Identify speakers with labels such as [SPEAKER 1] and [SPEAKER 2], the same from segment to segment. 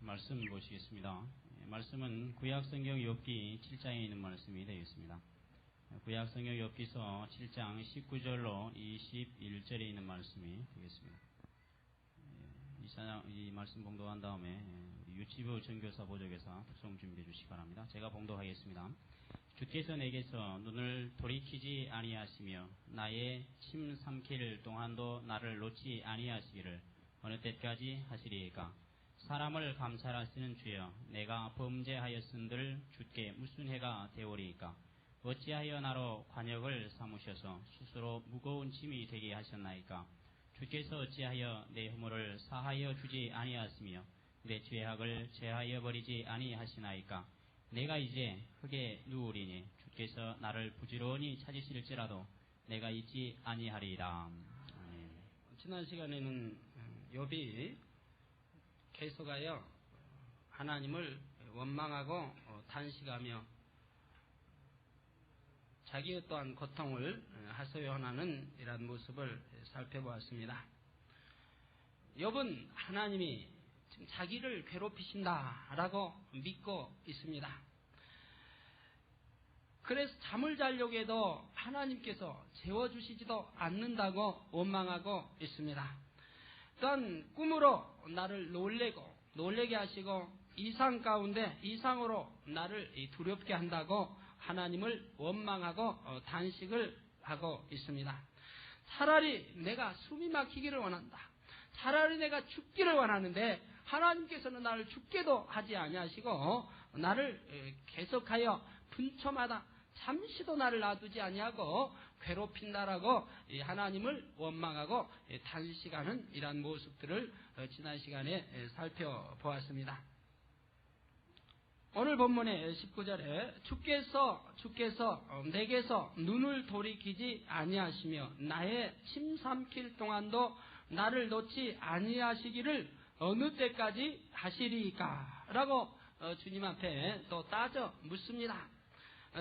[SPEAKER 1] 말씀 보시겠습니다. 말씀은 구약성경 욥기 7장에 있는 말씀이 되겠습니다. 구약성경 욥기서 7장 19절로 21절에 있는 말씀이 되겠습니다. 이 말씀 봉독한 다음에 유치부 전교사 보조교사 특송 준비해 주시기 바랍니다. 제가 봉독하겠습니다. 주께서 내게서 눈을 돌이키지 아니하시며 나의 침 삼킬 동안도 나를 놓지 아니하시기를 어느 때까지 하시리이까? 사람을 감찰하시는 주여, 내가 범죄하였은들 주께 무슨 해가 되오리이까? 어찌하여 나로 관역을 삼으셔서 스스로 무거운 짐이 되게 하셨나이까? 주께서 어찌하여 내 허물을 사하여 주지 아니하시며 내 죄악을 제하여 버리지 아니하시나이까? 내가 이제 흙에 누우리니 주께서 나를 부지런히 찾으실지라도 내가 잊지 아니하리이다. 지난 시간에는 욥이 계속하여 하나님을 원망하고 탄식하며 자기 또한 고통을 하소연하는 이러한 모습을 살펴보았습니다. 욥은 하나님이 지금 자기를 괴롭히신다라고 믿고 있습니다. 그래서 잠을 자려고 해도 하나님께서 재워주시지도 않는다고 원망하고 있습니다. 또한 꿈으로 나를 놀래게 하시고 이상 가운데 이상으로 나를 두렵게 한다고 하나님을 원망하고 단식을 하고 있습니다. 차라리 내가 숨이 막히기를 원한다. 차라리 내가 죽기를 원하는데 하나님께서는 나를 죽게도 하지 아니하시고 나를 계속하여 분초마다 잠시도 나를 놔두지 아니하고 괴롭힌다라고 하나님을 원망하고 단식하는 이러한 모습들을 지난 시간에 살펴보았습니다. 오늘 본문의 19절에 주께서 내게서 눈을 돌이키지 아니하시며 나의 침 삼킬 동안도 나를 놓지 아니하시기를 어느 때까지 하시리이까? 라고 주님 앞에 또 따져 묻습니다.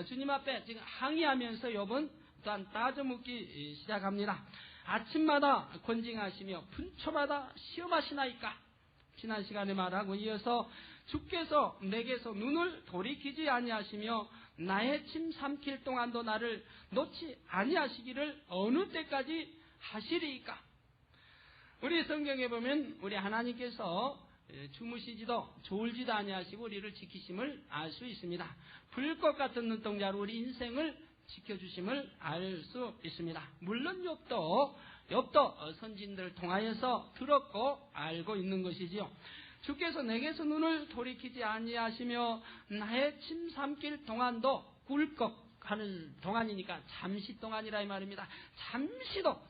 [SPEAKER 1] 주님 앞에 지금 항의하면서 욥은 또한 따져 묻기 시작합니다. 아침마다 권징하시며 분초마다 시험하시나이까? 지난 시간에 말하고 이어서 주께서 내게서 눈을 돌이키지 아니하시며 나의 침 삼킬 동안도 나를 놓지 아니하시기를 어느 때까지 하시리이까? 우리 성경에 보면 우리 하나님께서 주무시지도 졸지도 아니하시고 우리를 지키심을 알 수 있습니다. 불꽃 같은 눈동자로 우리 인생을 지켜주심을 알 수 있습니다. 물론 욥도 선진들을 통하여서 들었고 알고 있는 것이지요. 주께서 내게서 눈을 돌이키지 아니하시며 나의 침 삼킬 동안도 꿀꺽하는 동안이니까 잠시 동안이라 이 말입니다. 잠시도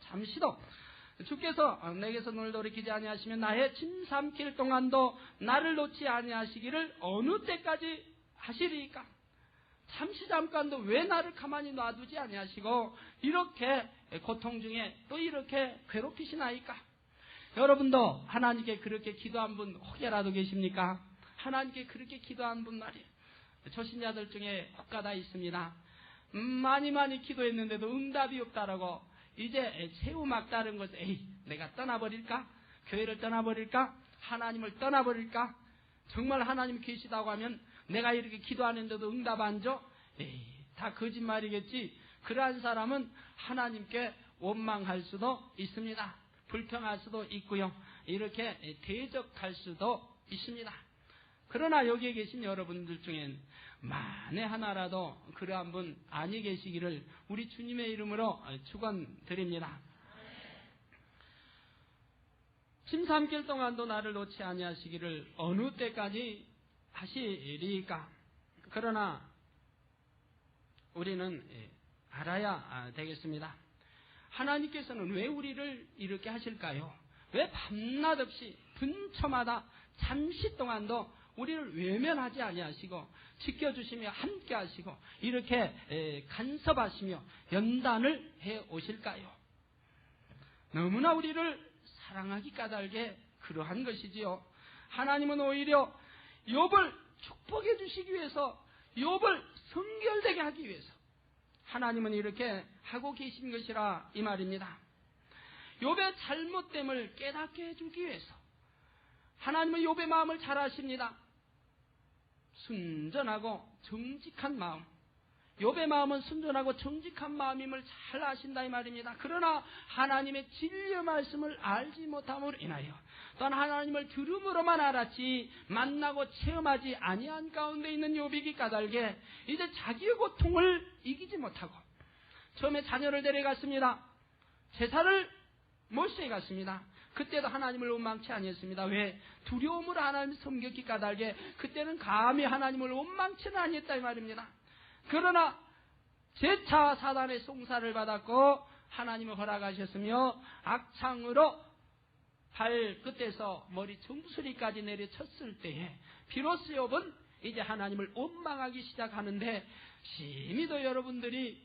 [SPEAKER 1] 주께서 내게서 눈을 돌이키지 아니하시며 나의 침 삼킬 동안도 나를 놓지 아니하시기를 어느 때까지 하시리이까? 잠깐도 왜 나를 가만히 놔두지 아니하시고 이렇게 고통 중에 또 이렇게 괴롭히시나이까? 여러분도 하나님께 그렇게 기도한 분 혹여라도 계십니까? 하나님께 그렇게 기도한 분 말이에요. 초신자들 중에 혹가다 있습니다. 많이 기도했는데도 응답이 없다라고 이제 새우 막다른 것을 내가 떠나버릴까? 교회를 떠나버릴까? 하나님을 떠나버릴까? 정말 하나님 계시다고 하면 내가 이렇게 기도하는데도 응답 안 줘? 다 거짓말이겠지. 그러한 사람은 하나님께 원망할 수도 있습니다. 불평할 수도 있고요. 이렇게 대적할 수도 있습니다. 그러나 여기에 계신 여러분들 중엔 만에 하나라도 그러한 분 아니 계시기를 우리 주님의 이름으로 축원드립니다. 침 삼킬 동안도 나를 놓지 아니하시기를 어느 때까지 하시리까? 그러나 우리는 알아야 되겠습니다. 하나님께서는 왜 우리를 이렇게 하실까요? 왜 밤낮 없이 분초마다 잠시 동안도 우리를 외면하지 아니하시고 지켜주시며 함께 하시고 이렇게 간섭하시며 연단을 해 오실까요? 너무나 우리를 사랑하기 까닭에 그러한 것이지요. 하나님은 오히려 욥을 축복해 주시기 위해서 욥을 성결되게 하기 위해서 하나님은 이렇게 하고 계신 것이라 이 말입니다. 욥의 잘못됨을 깨닫게 해주기 위해서 하나님은 욥의 마음을 잘 아십니다. 순전하고 정직한 마음. 욥의 마음은 순전하고 정직한 마음임을 잘 아신다 이 말입니다. 그러나 하나님의 진리의 말씀을 알지 못함으로 인하여 또한 하나님을 들음으로만 알았지 만나고 체험하지 아니한 가운데 있는 욥이 까닭에 이제 자기의 고통을 이기지 못하고 처음에 자녀를 데려갔습니다. 제사를 모시에 갔습니다. 그때도 하나님을 원망치 아니했습니다. 왜? 두려움으로 하나님을 섬겼기 까닭에 그때는 감히 하나님을 원망치는 아니했다 이 말입니다. 그러나 재차 사단의 송사를 받았고 하나님을 허락하셨으며 악창으로 발끝에서 머리 정수리까지 내려쳤을 때에 비로소 욥은 이제 하나님을 원망하기 시작하는데 심히도 여러분들이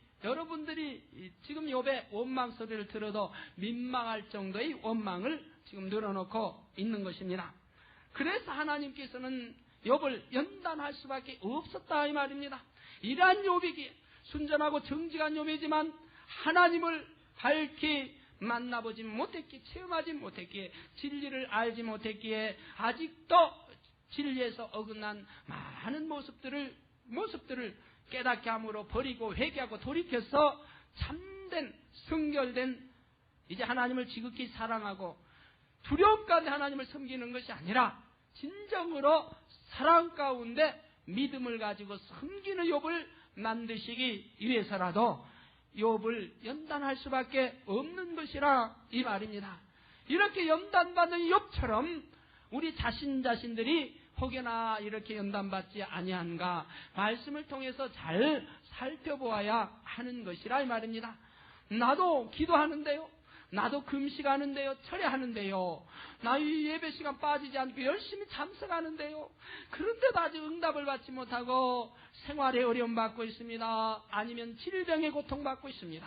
[SPEAKER 1] 지금 욥의 원망 소리를 들어도 민망할 정도의 원망을 지금 늘어놓고 있는 것입니다. 그래서 하나님께서는 욥을 연단할 수밖에 없었다 이 말입니다. 이러한 욥이기에 순전하고 정직한 욥이지만 하나님을 밝히 만나보지 못했기에 체험하지 못했기에 진리를 알지 못했기에 아직도 진리에서 어긋난 많은 모습들을 깨닫게 함으로 버리고 회개하고 돌이켜서 참된 성결된 이제 하나님을 지극히 사랑하고 두려움 가운데 하나님을 섬기는 것이 아니라 진정으로 사랑 가운데 믿음을 가지고 섬기는 욥을 만드시기 위해서라도 욥을 연단할 수밖에 없는 것이라 이 말입니다. 이렇게 연단받는 욥처럼 우리 자신들이 혹여나 이렇게 연단받지 아니한가 말씀을 통해서 잘 살펴보아야 하는 것이라 이 말입니다. 나도 기도하는데요, 나도 금식하는데요, 철회하는데요, 나 이 예배 시간 빠지지 않고 열심히 참석하는데요, 그런데도 아직 응답을 받지 못하고 생활에 어려움 받고 있습니다, 아니면 질병에 고통받고 있습니다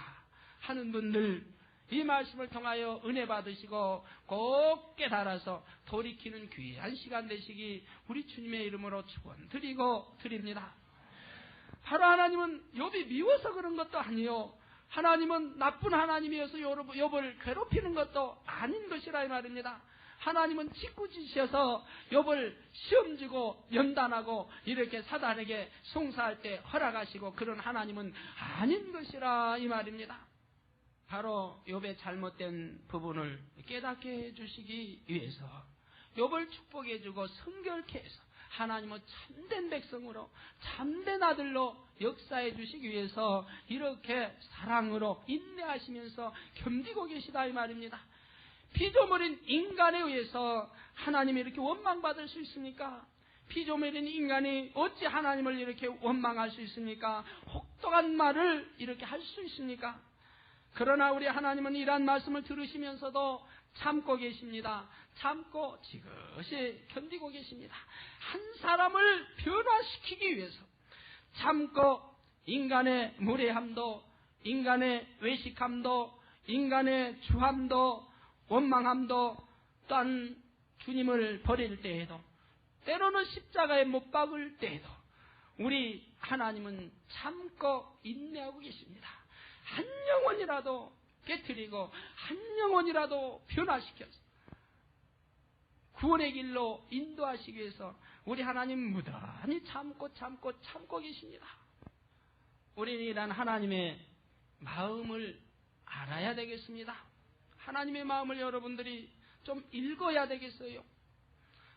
[SPEAKER 1] 하는 분들, 이 말씀을 통하여 은혜 받으시고 꼭 깨달아서 돌이키는 귀한 시간 되시기 우리 주님의 이름으로 축원드리고 드립니다. 바로 하나님은 욥이 미워서 그런 것도 아니요, 하나님은 나쁜 하나님이어서 욥을 괴롭히는 것도 아닌 것이라 이 말입니다. 하나님은 짓궂으셔서 욥을 시험지고 연단하고 이렇게 사단에게 송사할 때 허락하시고 그런 하나님은 아닌 것이라 이 말입니다. 바로 욥의 잘못된 부분을 깨닫게 해주시기 위해서 욥을 축복해주고 성결케 해서 하나님은 참된 백성으로 참된 아들로 역사해 주시기 위해서 이렇게 사랑으로 인내하시면서 견디고 계시다 이 말입니다. 피조물인 인간에 의해서 하나님이 이렇게 원망받을 수 있습니까? 피조물인 인간이 어찌 하나님을 이렇게 원망할 수 있습니까? 혹독한 말을 이렇게 할 수 있습니까? 그러나 우리 하나님은 이러한 말씀을 들으시면서도 참고 계십니다. 참고 지그시 견디고 계십니다. 한 사람을 변화시키기 위해서 참고 인간의 무례함도, 인간의 외식함도, 인간의 주함도, 원망함도, 또한 주님을 버릴 때에도, 때로는 십자가에 못 박을 때에도 우리 하나님은 참고 인내하고 계십니다. 한 영혼이라도 깨트리고 한 영혼이라도 변화시켜서 구원의 길로 인도하시기 위해서 우리 하나님 무단히 참고 계십니다. 우리는 이런 하나님의 마음을 알아야 되겠습니다. 하나님의 마음을 여러분들이 좀 읽어야 되겠어요.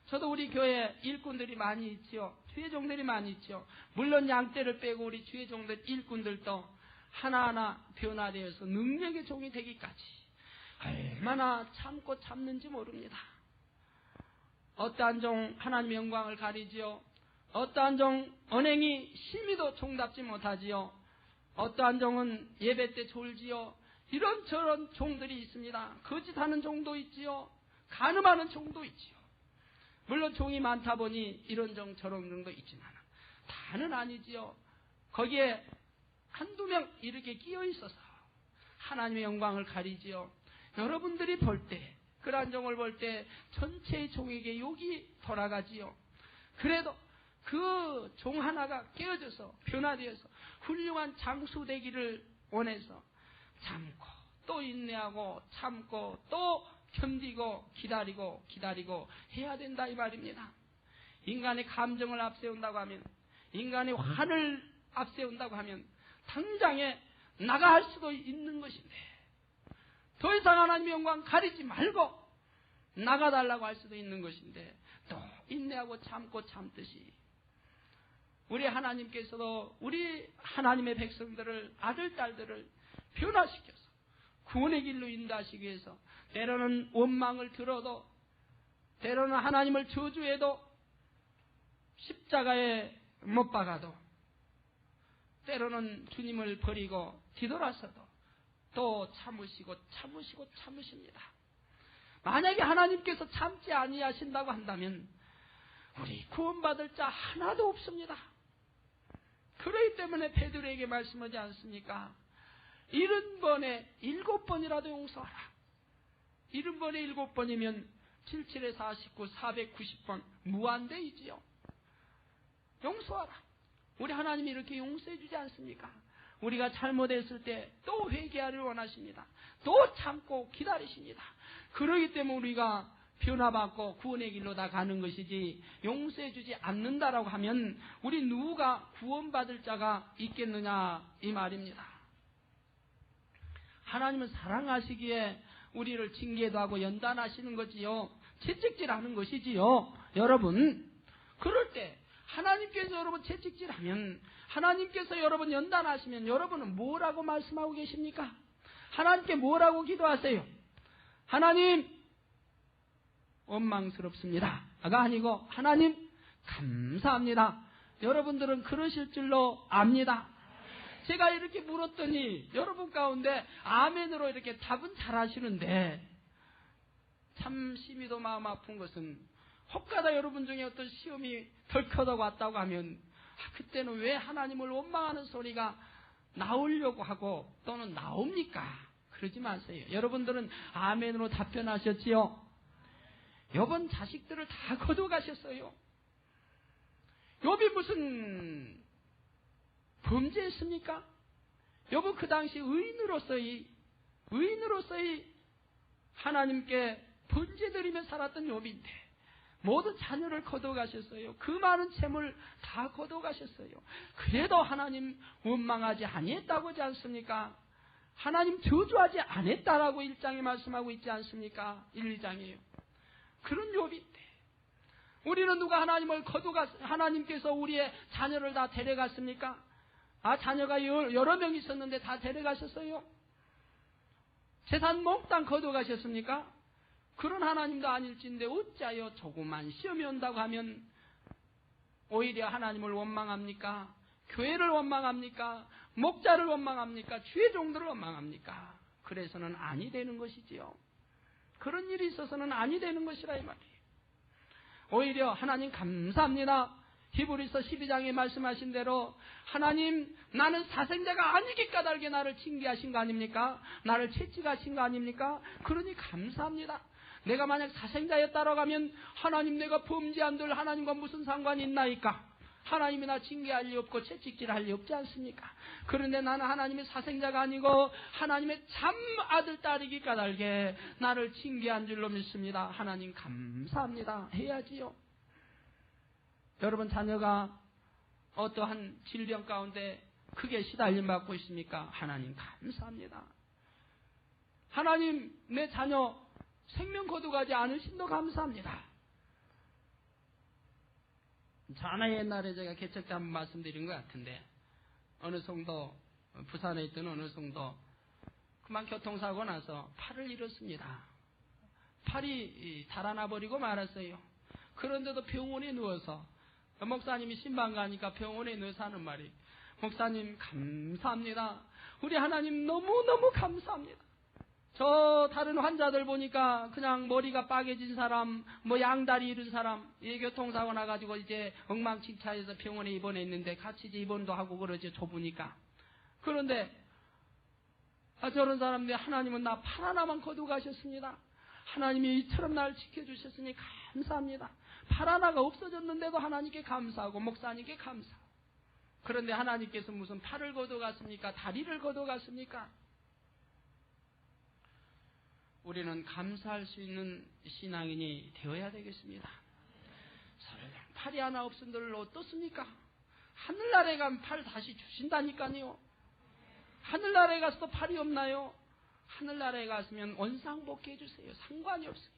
[SPEAKER 1] 저도 우리 교회 일꾼들이 많이 있지요. 주의종들이 많이 있죠. 물론 양떼를 빼고 우리 주의종들 일꾼들도 하나하나 변화되어서 능력의 종이 되기까지 얼마나 참고 참는지 모릅니다. 어떠한 종 하나님의 영광을 가리지요. 어떠한 종 언행이 심히도 종답지 못하지요. 어떠한 종은 예배 때 졸지요. 이런저런 종들이 있습니다. 거짓하는 종도 있지요. 간음하는 종도 있지요. 물론 종이 많다 보니 이런 종 저런 종도 있지만 다는 아니지요. 거기에 한두 명 이렇게 끼어 있어서 하나님의 영광을 가리지요. 여러분들이 볼 때, 그러한 종을 볼 때 전체의 종에게 욕이 돌아가지요. 그래도 그 종 하나가 깨어져서 변화되어서 훌륭한 장수 되기를 원해서 참고 또 인내하고 참고 또 견디고 기다리고 해야 된다 이 말입니다. 인간의 감정을 앞세운다고 하면, 인간의 화를 앞세운다고 하면 당장에 나가할 수도 있는 것인데, 더 이상 하나님의 영광 가리지 말고 나가달라고 할 수도 있는 것인데, 또 인내하고 참듯이 우리 하나님께서도 우리 하나님의 백성들을, 아들 딸들을 변화시켜서 구원의 길로 인도하시기 위해서 때로는 원망을 들어도, 때로는 하나님을 저주해도, 십자가에 못 박아도, 때로는 주님을 버리고 뒤돌아서도 또 참으십니다. 만약에 하나님께서 참지 아니하신다고 한다면 우리 구원받을 자 하나도 없습니다. 그렇기 때문에 베드로에게 말씀하지 않습니까? 70번에 7번이라도 용서하라. 70번에 7번이면 77에 49, 490번 무한대이지요. 용서하라. 우리 하나님이 이렇게 용서해 주지 않습니까? 우리가 잘못했을 때 또 회개하를 원하십니다. 또 참고 기다리십니다. 그러기 때문에 우리가 변화받고 구원의 길로 다 가는 것이지, 용서해 주지 않는다라고 하면 우리 누가 구원받을 자가 있겠느냐 이 말입니다. 하나님은 사랑하시기에 우리를 징계도 하고 연단하시는 거지요. 채찍질하는 것이지요. 여러분, 그럴 때 하나님께서 여러분 채찍질하면, 하나님께서 여러분 연단하시면 여러분은 뭐라고 말씀하고 계십니까? 하나님께 뭐라고 기도하세요? 하나님 원망스럽습니다가 아니고 하나님 감사합니다. 여러분들은 그러실 줄로 압니다. 제가 이렇게 물었더니 여러분 가운데 아멘으로 이렇게 답은 잘 하시는데, 참 심히도 마음 아픈 것은 혹가다 여러분 중에 어떤 시험이 덜커덕 왔다고 하면 그때는 왜 하나님을 원망하는 소리가 나오려고 하고 또는 나옵니까? 그러지 마세요. 여러분들은 아멘으로 답변하셨지요? 여번 자식들을 다 거둬가셨어요. 욥이 무슨 범죄했습니까? 욥은 그 당시 의인으로서의 하나님께 번제드리며 살았던 욥인데 모든 자녀를 거둬가셨어요. 그 많은 재물 다 거둬가셨어요. 그래도 하나님 원망하지 아니했다고 하지 않습니까? 하나님 저주하지 않았다라고 1장에 말씀하고 있지 않습니까? 1, 2장이에요. 그런 욥인데 우리는 누가 하나님을 하나님께서 우리의 자녀를 다 데려갔습니까? 자녀가 여러 명 있었는데 다 데려가셨어요? 재산 몽땅 거둬가셨습니까? 그런 하나님도 아닐진데 어찌하여 조그만 시험이 온다고 하면 오히려 하나님을 원망합니까? 교회를 원망합니까? 목자를 원망합니까? 주의 종들을 원망합니까? 그래서는 아니 되는 것이지요. 그런 일이 있어서는 아니 되는 것이라 이 말이에요. 오히려 하나님 감사합니다. 히브리서 12장에 말씀하신 대로 하나님 나는 사생자가 아니기 까닭에 나를 징계하신 거 아닙니까? 나를 채찍하신 거 아닙니까? 그러니 감사합니다. 내가 만약 사생자였다라고 하면 하나님 내가 범죄한들 하나님과 무슨 상관이 있나이까? 하나님이 나 징계할 리 없고 채찍질할 리 없지 않습니까? 그런데 나는 하나님의 사생자가 아니고 하나님의 참 아들 딸이기 까닭에 나를 징계한 줄로 믿습니다. 하나님 감사합니다 해야지요. 여러분 자녀가 어떠한 질병 가운데 크게 시달림 받고 있습니까? 하나님 감사합니다. 하나님 내 자녀 생명 거두가지 않으신도 감사합니다. 자나 옛날에 제가 개척 때 한번 말씀드린 것 같은데 어느 성도, 부산에 있던 어느 성도 그만 교통사고 나서 팔을 잃었습니다. 팔이 달아나 버리고 말았어요. 그런데도 병원에 누워서 목사님이 신방 가니까 병원에 누워서 하는 말이, 목사님 감사합니다. 우리 하나님 너무너무 감사합니다. 저 다른 환자들 보니까 그냥 머리가 빠개진 사람, 양다리 잃은 사람, 교통사고 나가지고 이제 엉망진창해서 병원에 입원했는데 같이 이제 입원도 하고 그러죠. 좁으니까. 그런데 저런 사람들 하나님은 나 팔 하나만 거두고 가셨습니다. 하나님이 이처럼 나를 지켜주셨으니 감사합니다. 팔 하나가 없어졌는데도 하나님께 감사하고 목사님께 감사하고. 그런데 하나님께서 무슨 팔을 거두어 갔습니까? 다리를 거두어 갔습니까? 우리는 감사할 수 있는 신앙인이 되어야 되겠습니다. 설령 팔이 하나 없은들 어떻습니까? 하늘나라에 가면 팔 다시 주신다니까요. 하늘나라에 가서도 팔이 없나요? 하늘나라에 갔으면 원상복귀 해주세요. 상관이 없어요.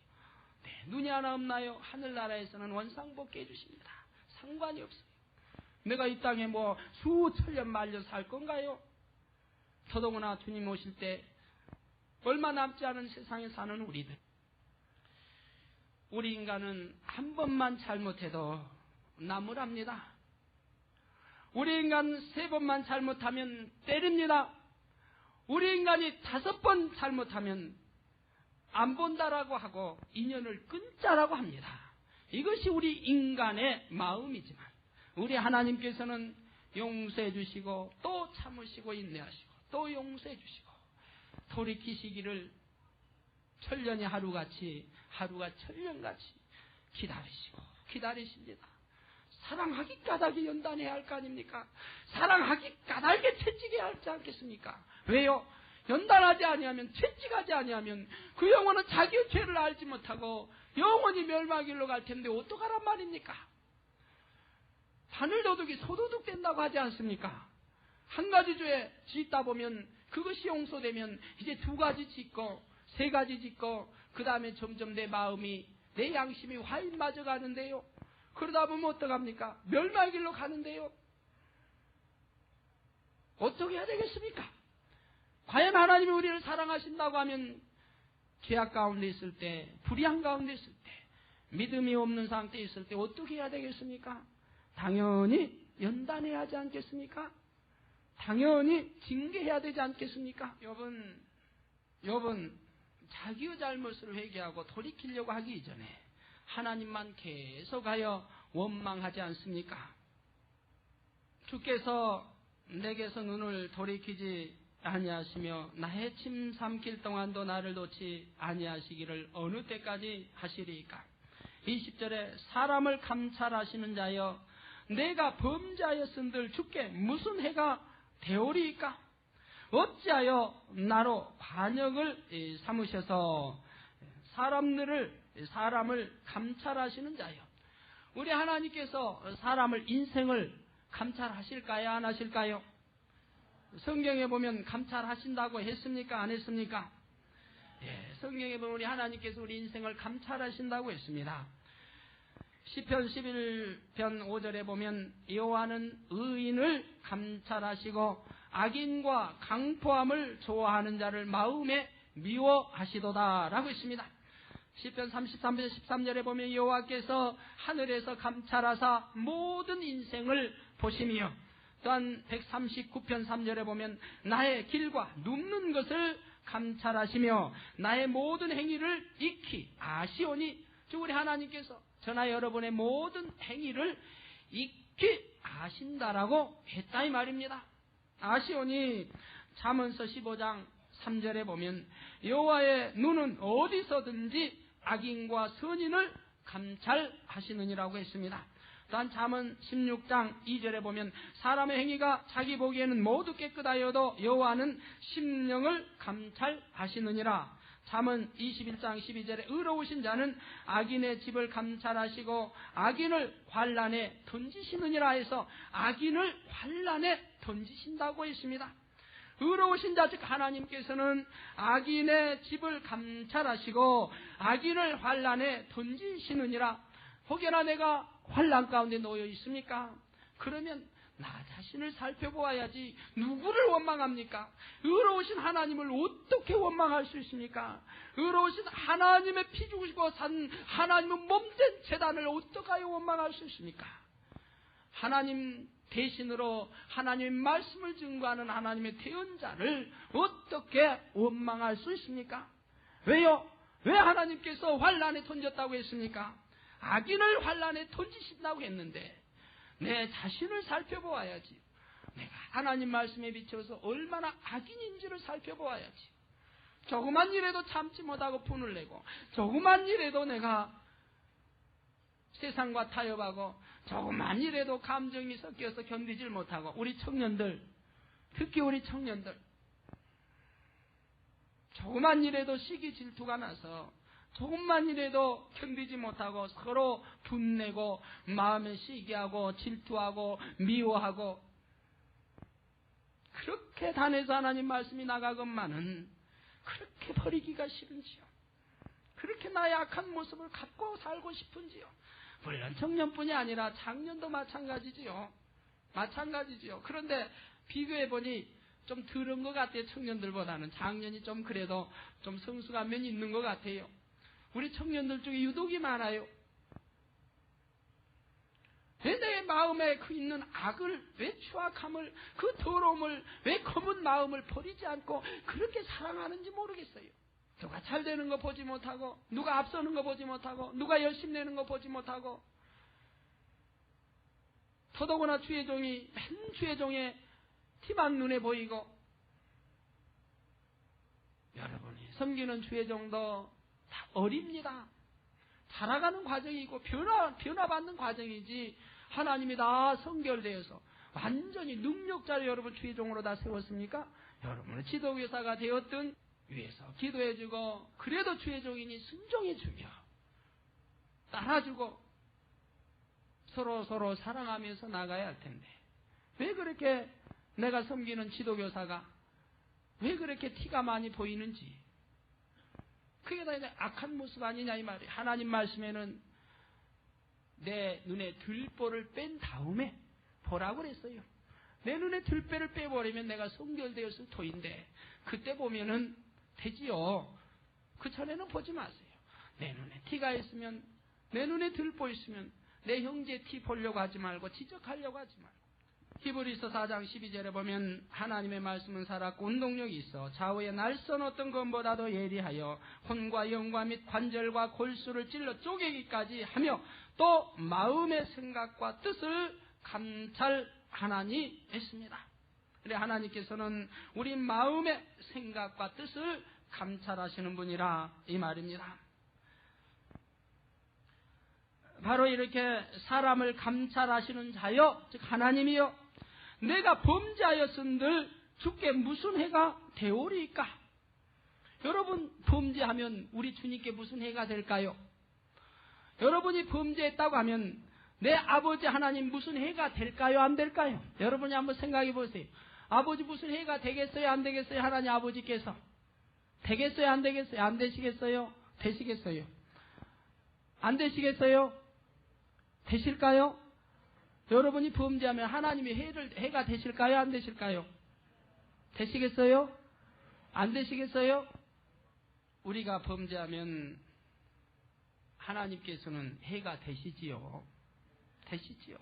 [SPEAKER 1] 네, 눈이 하나 없나요? 하늘나라에서는 원상복귀 해주십니다. 상관이 없어요. 내가 이 땅에 뭐 수천년 말려 살 건가요? 더더구나 주님 오실 때 얼마 남지 않은 세상에 사는 우리들. 우리 인간은 한 번만 잘못해도 나무랍니다. 우리 인간 3번만 잘못하면 때립니다. 우리 인간이 5번 잘못하면 안 본다라고 하고 인연을 끊자라고 합니다. 이것이 우리 인간의 마음이지만 우리 하나님께서는 용서해 주시고 또 참으시고 인내하시고 또 용서해 주시고 돌이키시기를 천년이 하루같이 하루가 천년같이 기다리십니다. 사랑하기 까닭에 연단해야 할 거 아닙니까? 사랑하기 까닭에 채찍해야 하지 않겠습니까? 왜요? 연단하지 아니하면 채찍하지 아니하면 그 영혼은 자기의 죄를 알지 못하고 영원히 멸망길로 갈 텐데 어떡하란 말입니까? 바늘도둑이 소도둑 된다고 하지 않습니까? 한 가지 죄 짓다 보면 그것이 용서되면 이제 2가지 짓고 3가지 짓고 그 다음에 점점 내 마음이 내 양심이 화인 맞아 가는데요. 그러다 보면 어떡합니까? 멸망길로 가는데요. 어떻게 해야 되겠습니까? 과연 하나님이 우리를 사랑하신다고 하면 죄악 가운데 있을 때, 불의한 가운데 있을 때, 믿음이 없는 상태에 있을 때 어떻게 해야 되겠습니까? 당연히 연단해야 하지 않겠습니까? 당연히 징계해야 되지 않겠습니까? 여러분 자기의 잘못을 회개하고 돌이키려고 하기 이전에 하나님만 계속하여 원망하지 않습니까? 주께서 내게서 눈을 돌이키지 아니하시며 나의 침 삼킬 동안도 나를 놓지 아니하시기를 어느 때까지 하시리이까? 20절에 사람을 감찰하시는 자여 내가 범죄하였은들 주께 무슨 해가 되오리이까? 어찌하여 나로 반역을 삼으셔서 사람을 감찰하시는 자여. 우리 하나님께서 사람을 인생을 감찰하실까요? 안 하실까요? 성경에 보면 감찰하신다고 했습니까? 안 했습니까? 예, 성경에 보면 우리 하나님께서 우리 인생을 감찰하신다고 했습니다. 시편 11편 5절에 보면 여호와는 의인을 감찰하시고 악인과 강포함을 좋아하는 자를 마음에 미워하시도다 라고 있습니다. 시편 33편 13절에 보면 여호와께서 하늘에서 감찰하사 모든 인생을 보시며 또한 139편 3절에 보면 나의 길과 눕는 것을 감찰하시며 나의 모든 행위를 익히 아시오니 주 우리 하나님께서 저나 여러분의 모든 행위를 익히 아신다라고 했다 이 말입니다. 아시오니 잠언서 15장 3절에 보면 여호와의 눈은 어디서든지 악인과 선인을 감찰하시느니라고 했습니다. 또한 잠언 16장 2절에 보면 사람의 행위가 자기 보기에는 모두 깨끗하여도 여호와는 심령을 감찰하시느니라. 잠언 21장 12절에 의로우신 자는 악인의 집을 감찰하시고 악인을 환란에 던지시느니라 해서 악인을 환란에 던지신다고 했습니다. 의로우신 자 즉 하나님께서는 악인의 집을 감찰하시고 악인을 환란에 던지시느니라. 혹여나 내가 환란 가운데 놓여 있습니까? 그러면 나 자신을 살펴보아야지 누구를 원망합니까? 의로우신 하나님을 어떻게 원망할 수 있습니까? 의로우신 하나님의 피 죽으시고 산 하나님의 몸된 제단을 어떻게 원망할 수 있습니까? 하나님 대신으로 하나님의 말씀을 증거하는 하나님의 대언자를 어떻게 원망할 수 있습니까? 왜요? 왜 하나님께서 환란에 던졌다고 했습니까? 악인을 환란에 던지신다고 했는데 내 자신을 살펴보아야지. 내가 하나님 말씀에 비춰서 얼마나 악인인지를 살펴보아야지. 조그만 일에도 참지 못하고 분을 내고 조그만 일에도 내가 세상과 타협하고 조그만 일에도 감정이 섞여서 견디질 못하고 우리 청년들, 특히 우리 청년들 조그만 일에도 시기 질투가 나서 조금만 일에도 견디지 못하고 서로 분내고 마음에 시기하고 질투하고 미워하고 그렇게 단에서 하나님 말씀이 나가건만은 그렇게 버리기가 싫은지요. 그렇게 나의 악한 모습을 갖고 살고 싶은지요. 물론 청년뿐이 아니라 장년도 마찬가지지요. 그런데 비교해보니 좀 덜은 것 같아요. 청년들보다는 장년이 좀 그래도 좀 성숙한 면이 있는 것 같아요. 우리 청년들 중에 유독이 많아요. 왜 내 마음에 그 있는 악을, 왜 추악함을, 그 더러움을, 왜 검은 마음을 버리지 않고 그렇게 사랑하는지 모르겠어요. 누가 잘 되는 거 보지 못하고, 누가 앞서는 거 보지 못하고, 누가 열심히 내는 거 보지 못하고, 더더구나 주의 종이 맨 주의 종의 티만 눈에 보이고, 여러분이 섬기는 주의 종도 다 어립니다. 자라가는 과정이고 변화받는 과정이지, 하나님이 다 성결되어서 완전히 능력자를 여러분 주의 종으로 다 세웠습니까? 여러분은 지도교사가 되었든 위에서 기도해주고, 그래도 주의 종이니 순종해주며 따라주고 서로 사랑하면서 나가야 할 텐데, 왜 그렇게 내가 섬기는 지도교사가 왜 그렇게 티가 많이 보이는지, 그게 다 악한 모습 아니냐 이 말이에요. 하나님 말씀에는 내 눈에 들보를 뺀 다음에 보라고 그랬어요. 내 눈에 들보를 빼버리면 내가 성결되었을 터인데 그때 보면은 되지요. 그 전에는 보지 마세요. 내 눈에 티가 있으면, 내 눈에 들보 있으면 내 형제 티 보려고 하지 말고 지적하려고 하지 말고. 히브리서 4장 12절에 보면 하나님의 말씀은 살았고 운동력이 있어 좌우의 날선 어떤 것보다도 예리하여 혼과 영과 및 관절과 골수를 찔러 쪼개기까지 하며 또 마음의 생각과 뜻을 감찰하나니 했습니다. 그래, 하나님께서는 우리 마음의 생각과 뜻을 감찰하시는 분이라 이 말입니다. 바로 이렇게 사람을 감찰하시는 자여, 즉 하나님이여, 내가 범죄하였은들 주께 무슨 해가 되오리까? 여러분, 범죄하면 우리 주님께 무슨 해가 될까요? 여러분이 범죄했다고 하면 내 아버지 하나님 무슨 해가 될까요? 안 될까요? 여러분이 한번 생각해 보세요. 아버지 무슨 해가 되겠어요? 안 되겠어요? 하나님 아버지께서 되겠어요? 안 되겠어요? 안 되시겠어요? 되시겠어요? 안 되시겠어요? 되실까요? 여러분이 범죄하면 하나님이 해가 되실까요? 안 되실까요? 되시겠어요? 안 되시겠어요? 우리가 범죄하면 하나님께서는 해가 되시지요. 되시지요.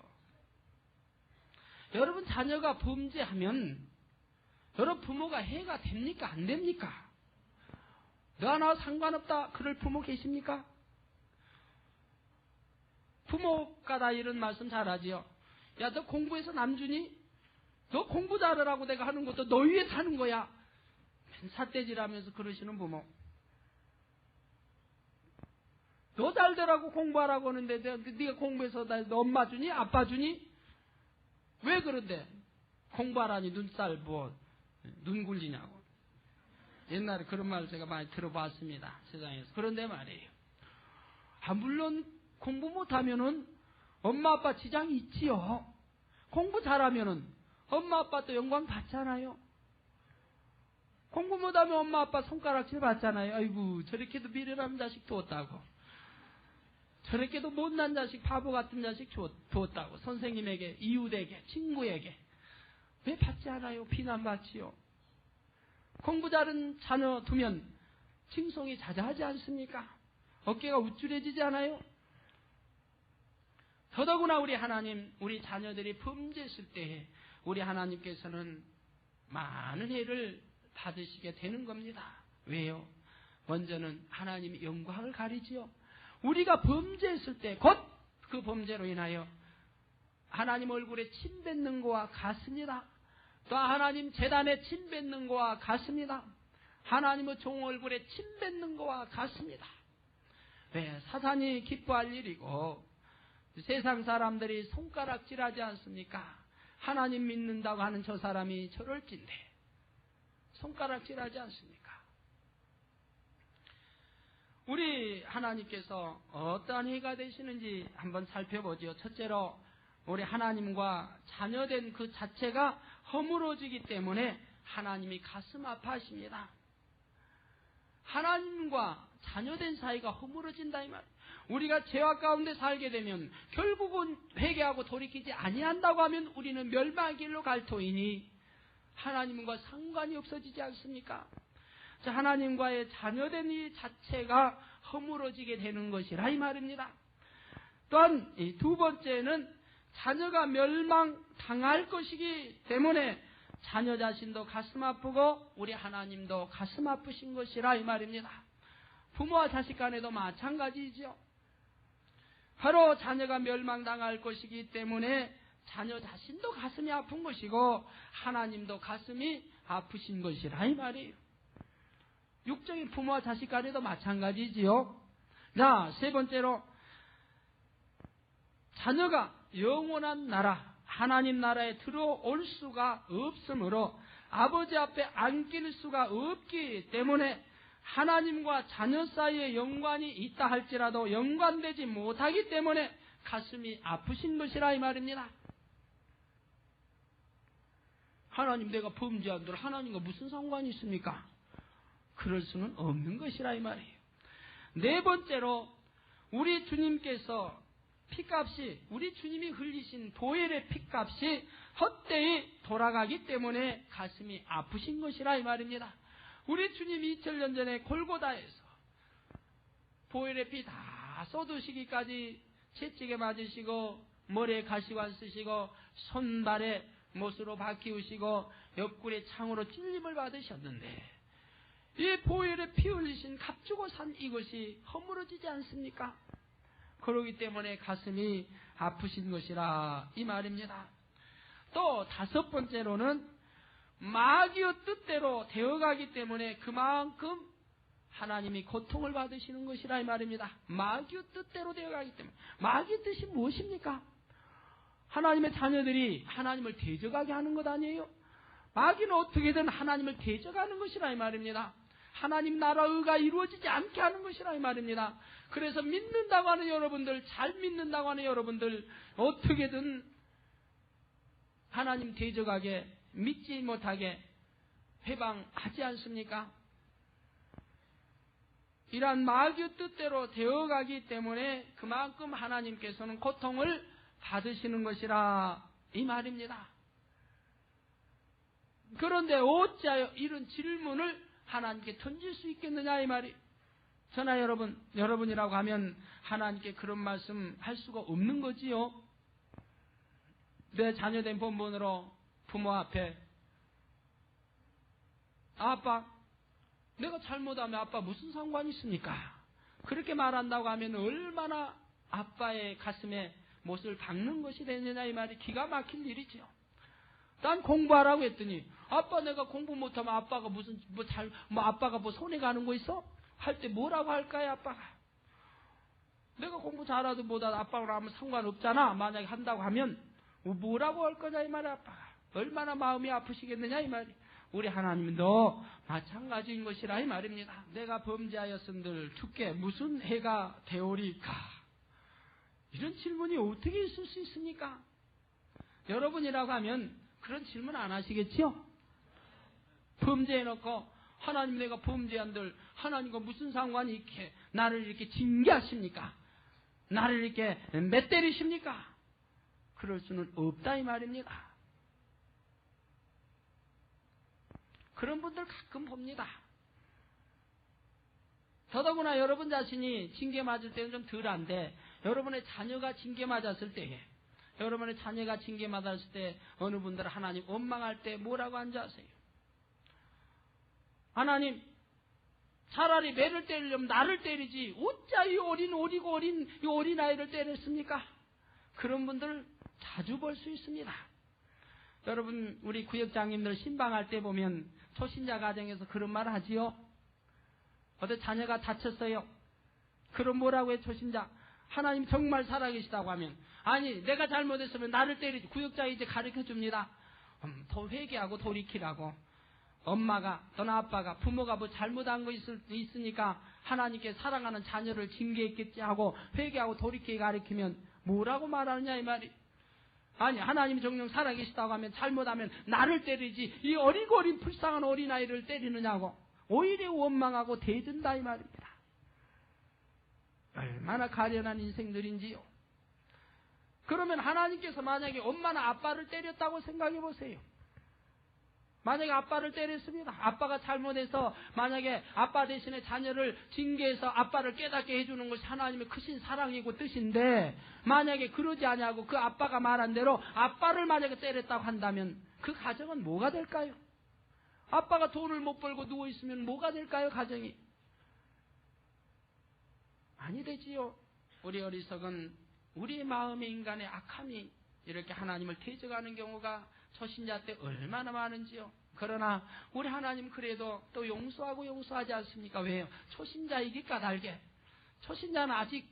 [SPEAKER 1] 여러분 자녀가 범죄하면 여러분 부모가 해가 됩니까? 안 됩니까? 너와 나와 상관없다 그럴 부모 계십니까? 부모가 다 이런 말씀 잘하지요. 야, 너 공부해서 남주니? 너 공부 잘하라고 내가 하는 것도 너 위에 사는 거야. 삿대질하면서 그러시는 부모. 너 잘되라고 공부하라고 하는데 네가 공부해서 너 엄마 주니? 아빠 주니? 왜 그런데? 공부하라니 눈살 눈 굴리냐고. 옛날에 그런 말을 제가 많이 들어봤습니다. 세상에서. 그런데 말이에요. 물론 공부 못하면은 엄마 아빠 지장이 있지요. 공부 잘하면은 엄마 아빠도 영광 받잖아요. 공부 못하면 엄마 아빠 손가락질 받잖아요. 아이고, 저렇게도 미련한 자식 두었다고, 저렇게도 못난 자식, 바보 같은 자식 두었다고, 선생님에게, 이웃에게, 친구에게 왜 받지 않아요? 비난받지요. 공부 잘한 자녀 두면 칭송이 자자하지 않습니까? 어깨가 우쭐해지지 않아요? 더더구나 우리 하나님, 우리 자녀들이 범죄했을 때에 우리 하나님께서는 많은 해를 받으시게 되는 겁니다. 왜요? 먼저는 하나님이 영광을 가리지요. 우리가 범죄했을 때 곧 그 범죄로 인하여 하나님 얼굴에 침 뱉는 거와 같습니다. 또 하나님 제단에 침 뱉는 거와 같습니다. 하나님의 종 얼굴에 침 뱉는 거와 같습니다. 왜? 사탄이 기뻐할 일이고 세상 사람들이 손가락질하지 않습니까? 하나님 믿는다고 하는 저 사람이 저럴진데 손가락질하지 않습니까? 우리 하나님께서 어떠한 해가 되시는지 한번 살펴보죠. 첫째로 우리 하나님과 자녀된 그 자체가 허물어지기 때문에 하나님이 가슴 아파하십니다. 하나님과 자녀된 사이가 허물어진다 이 말이에요. 우리가 죄악 가운데 살게 되면 결국은 회개하고 돌이키지 아니한다고 하면 우리는 멸망의 길로 갈 터이니 하나님과 상관이 없어지지 않습니까? 자, 하나님과의 자녀된 이 자체가 허물어지게 되는 것이라 이 말입니다. 또한 이 두 번째는 자녀가 멸망당할 것이기 때문에 자녀 자신도 가슴 아프고 우리 하나님도 가슴 아프신 것이라 이 말입니다. 부모와 자식 간에도 마찬가지죠. 바로 자녀가 멸망당할 것이기 때문에 자녀 자신도 가슴이 아픈 것이고 하나님도 가슴이 아프신 것이라 이 말이에요. 육적인 부모와 자식 간에도 마찬가지지요. 자, 세 번째로 자녀가 영원한 나라, 하나님 나라에 들어올 수가 없으므로 아버지 앞에 안길 수가 없기 때문에 하나님과 자녀 사이에 연관이 있다 할지라도 연관되지 못하기 때문에 가슴이 아프신 것이라 이 말입니다. 하나님, 내가 범죄한들 하나님과 무슨 상관이 있습니까? 그럴 수는 없는 것이라 이 말이에요. 네 번째로 우리 주님께서 피값이, 우리 주님이 흘리신 보혈의 피값이 헛되이 돌아가기 때문에 가슴이 아프신 것이라 이 말입니다. 우리 주님이 2000년 전에 골고다에서 보혈의 피 다 쏟으시기까지 채찍에 맞으시고 머리에 가시관 쓰시고 손발에 못으로 박히우시고 옆구리에 창으로 찔림을 받으셨는데 이 보혈의 피 흘리신 값주고 산 이것이 허물어지지 않습니까? 그러기 때문에 가슴이 아프신 것이라 이 말입니다. 또 다섯 번째로는 마귀의 뜻대로 되어가기 때문에 그만큼 하나님이 고통을 받으시는 것이라 이 말입니다. 마귀의 뜻대로 되어가기 때문에. 마귀의 뜻이 무엇입니까? 하나님의 자녀들이 하나님을 대적하게 하는 것 아니에요? 마귀는 어떻게든 하나님을 대적하는 것이라 이 말입니다. 하나님 나라 의가 이루어지지 않게 하는 것이라 이 말입니다. 그래서 믿는다고 하는 여러분들, 잘 믿는다고 하는 여러분들 어떻게든 하나님 대적하게, 믿지 못하게 해방하지 않습니까? 이러한 마귀의 뜻대로 되어가기 때문에 그만큼 하나님께서는 고통을 받으시는 것이라 이 말입니다. 그런데 어찌하여 이런 질문을 하나님께 던질 수 있겠느냐 이 말이. 저나 여러분이라고 하면 하나님께 그런 말씀 할 수가 없는 거지요. 내 자녀된 본분으로 부모 앞에 아빠, 내가 잘못하면 아빠 무슨 상관이 있습니까? 그렇게 말한다고 하면 얼마나 아빠의 가슴에 못을 박는 것이 되느냐 이 말이. 기가 막힐 일이지요. 난 공부하라고 했더니 아빠, 내가 공부 못하면 아빠가 무슨 아빠가 손해 가는 거 있어? 할 때 뭐라고 할까요? 아빠가 내가 공부 잘하도 못하도 아빠랑 하면 상관없잖아. 만약에 한다고 하면 뭐라고 할 거냐 이 말이야. 아빠가 얼마나 마음이 아프시겠느냐 이 말이. 우리 하나님도 마찬가지인 것이라 이 말입니다. 내가 범죄하였은들 주께 무슨 해가 되오리까? 이런 질문이 어떻게 있을 수 있습니까? 여러분이라고 하면 그런 질문 안 하시겠지요? 범죄해놓고 하나님, 내가 범죄한들 하나님과 무슨 상관이 있게 나를 이렇게 징계하십니까? 나를 이렇게 맷때리십니까? 그럴 수는 없다 이 말입니다. 그런 분들 가끔 봅니다. 더더구나 여러분 자신이 징계 맞을 때는 좀 덜한데 여러분의 자녀가 징계 맞았을 때에, 여러분의 자녀가 징계 맞았을 때 어느 분들은 하나님 원망할 때 뭐라고 한지 아세요? 하나님, 차라리 매를 때리려면 나를 때리지 어찌 이 어린아이를 때렸습니까? 그런 분들 자주 볼 수 있습니다. 여러분, 우리 구역장님들 신방할 때 보면 초신자 가정에서 그런 말 하지요? 어디 자녀가 다쳤어요. 그럼 뭐라고 해? 초신자, 하나님 정말 살아계시다고 하면, 아니 내가 잘못했으면 나를 때리지. 구역장이 이제 가르쳐 줍니다. 더 회개하고 돌이키라고. 엄마가 또는 아빠가 부모가 뭐 잘못한 거 있으니까 하나님께 사랑하는 자녀를 징계했겠지 하고 회개하고 돌이키게 가르치면 뭐라고 말하느냐 이 말이. 아니 하나님이 정녕 살아계시다고 하면 잘못하면 나를 때리지 이 어리고 어린 불쌍한 어린아이를 때리느냐고 오히려 원망하고 대든다 이 말입니다. 얼마나 가련한 인생들인지요. 그러면 하나님께서 만약에 엄마나 아빠를 때렸다고 생각해 보세요. 만약에 아빠를 때렸습니다. 아빠가 잘못해서 만약에 아빠 대신에 자녀를 징계해서 아빠를 깨닫게 해주는 것이 하나님의 크신 사랑이고 뜻인데 만약에 그러지 아니하고 그 아빠가 말한 대로 아빠를 만약에 때렸다고 한다면 그 가정은 뭐가 될까요? 아빠가 돈을 못 벌고 누워있으면 뭐가 될까요? 가정이 아니 되지요. 우리 어리석은 우리의 마음의 인간의 악함이 이렇게 하나님을 대적하는 경우가 초신자 때 얼마나 많은지요. 그러나 우리 하나님 그래도 또 용서하고 용서하지 않습니까? 왜요? 초신자이기 까닭에. 초신자는 아직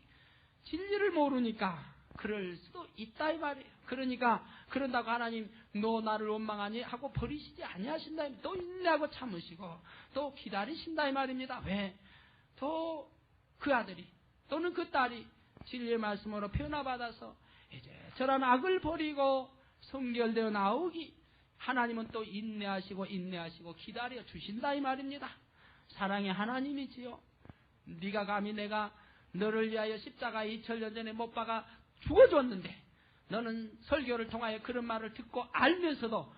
[SPEAKER 1] 진리를 모르니까 그럴 수도 있다 이 말이에요. 그러니까 그런다고 하나님 너 나를 원망하니 하고 버리시지 아니하신다. 또 인내하고 참으시고 또 기다리신다 이 말입니다. 왜? 또 그 아들이 또는 그 딸이 진리의 말씀으로 변화받아서 이제 저런 악을 버리고 성결되어 나오기 하나님은 또 인내하시고 기다려 주신다 이 말입니다. 사랑의 하나님이지요. 네가 감히 내가 너를 위하여 십자가에 2000년 전에 못 박아 죽어줬는데 너는 설교를 통하여 그런 말을 듣고 알면서도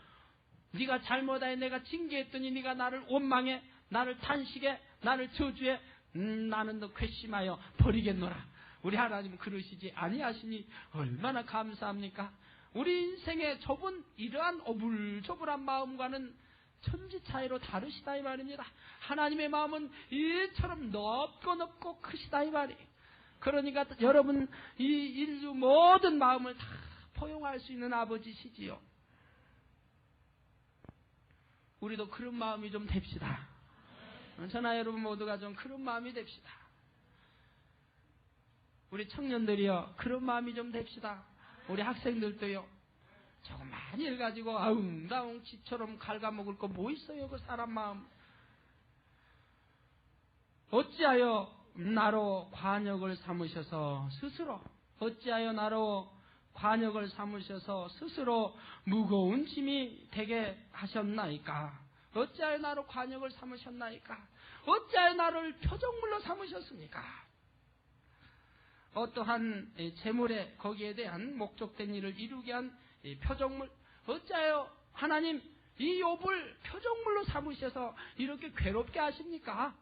[SPEAKER 1] 네가 잘못하여 내가 징계했더니 네가 나를 원망해 나를 탄식해 나를 저주해 나는 너 괘씸하여 버리겠노라. 우리 하나님은 그러시지 아니하시니 얼마나 감사합니까? 우리 인생의 좁은 이러한 오불조불한 마음과는 천지 차이로 다르시다 이 말입니다. 하나님의 마음은 이처럼 넓고 크시다 이 말이에요. 그러니까 여러분 이 인류 모든 마음을 다 포용할 수 있는 아버지시지요. 우리도 그런 마음이 좀 됩시다. 저나 여러분 모두가 좀 그런 마음이 됩시다. 우리 청년들이요 그런 마음이 좀 됩시다. 우리 학생들도요 조금 많이 해가지고 아웅다웅 지처럼 갉아먹을 거 뭐 있어요 그 사람 마음. 어찌하여 나로 관역을 삼으셔서 스스로 어찌하여 나로 관역을 삼으셔서 스스로 무거운 짐이 되게 하셨나이까. 어찌하여 나로 관역을 삼으셨나이까. 어찌하여 나를 표적물로 삼으셨습니까. 어떠한 재물에 거기에 대한 목적된 일을 이루게 한 표적물. 어찌하여 하나님 이 욥을 표적물로 삼으셔서 이렇게 괴롭게 하십니까.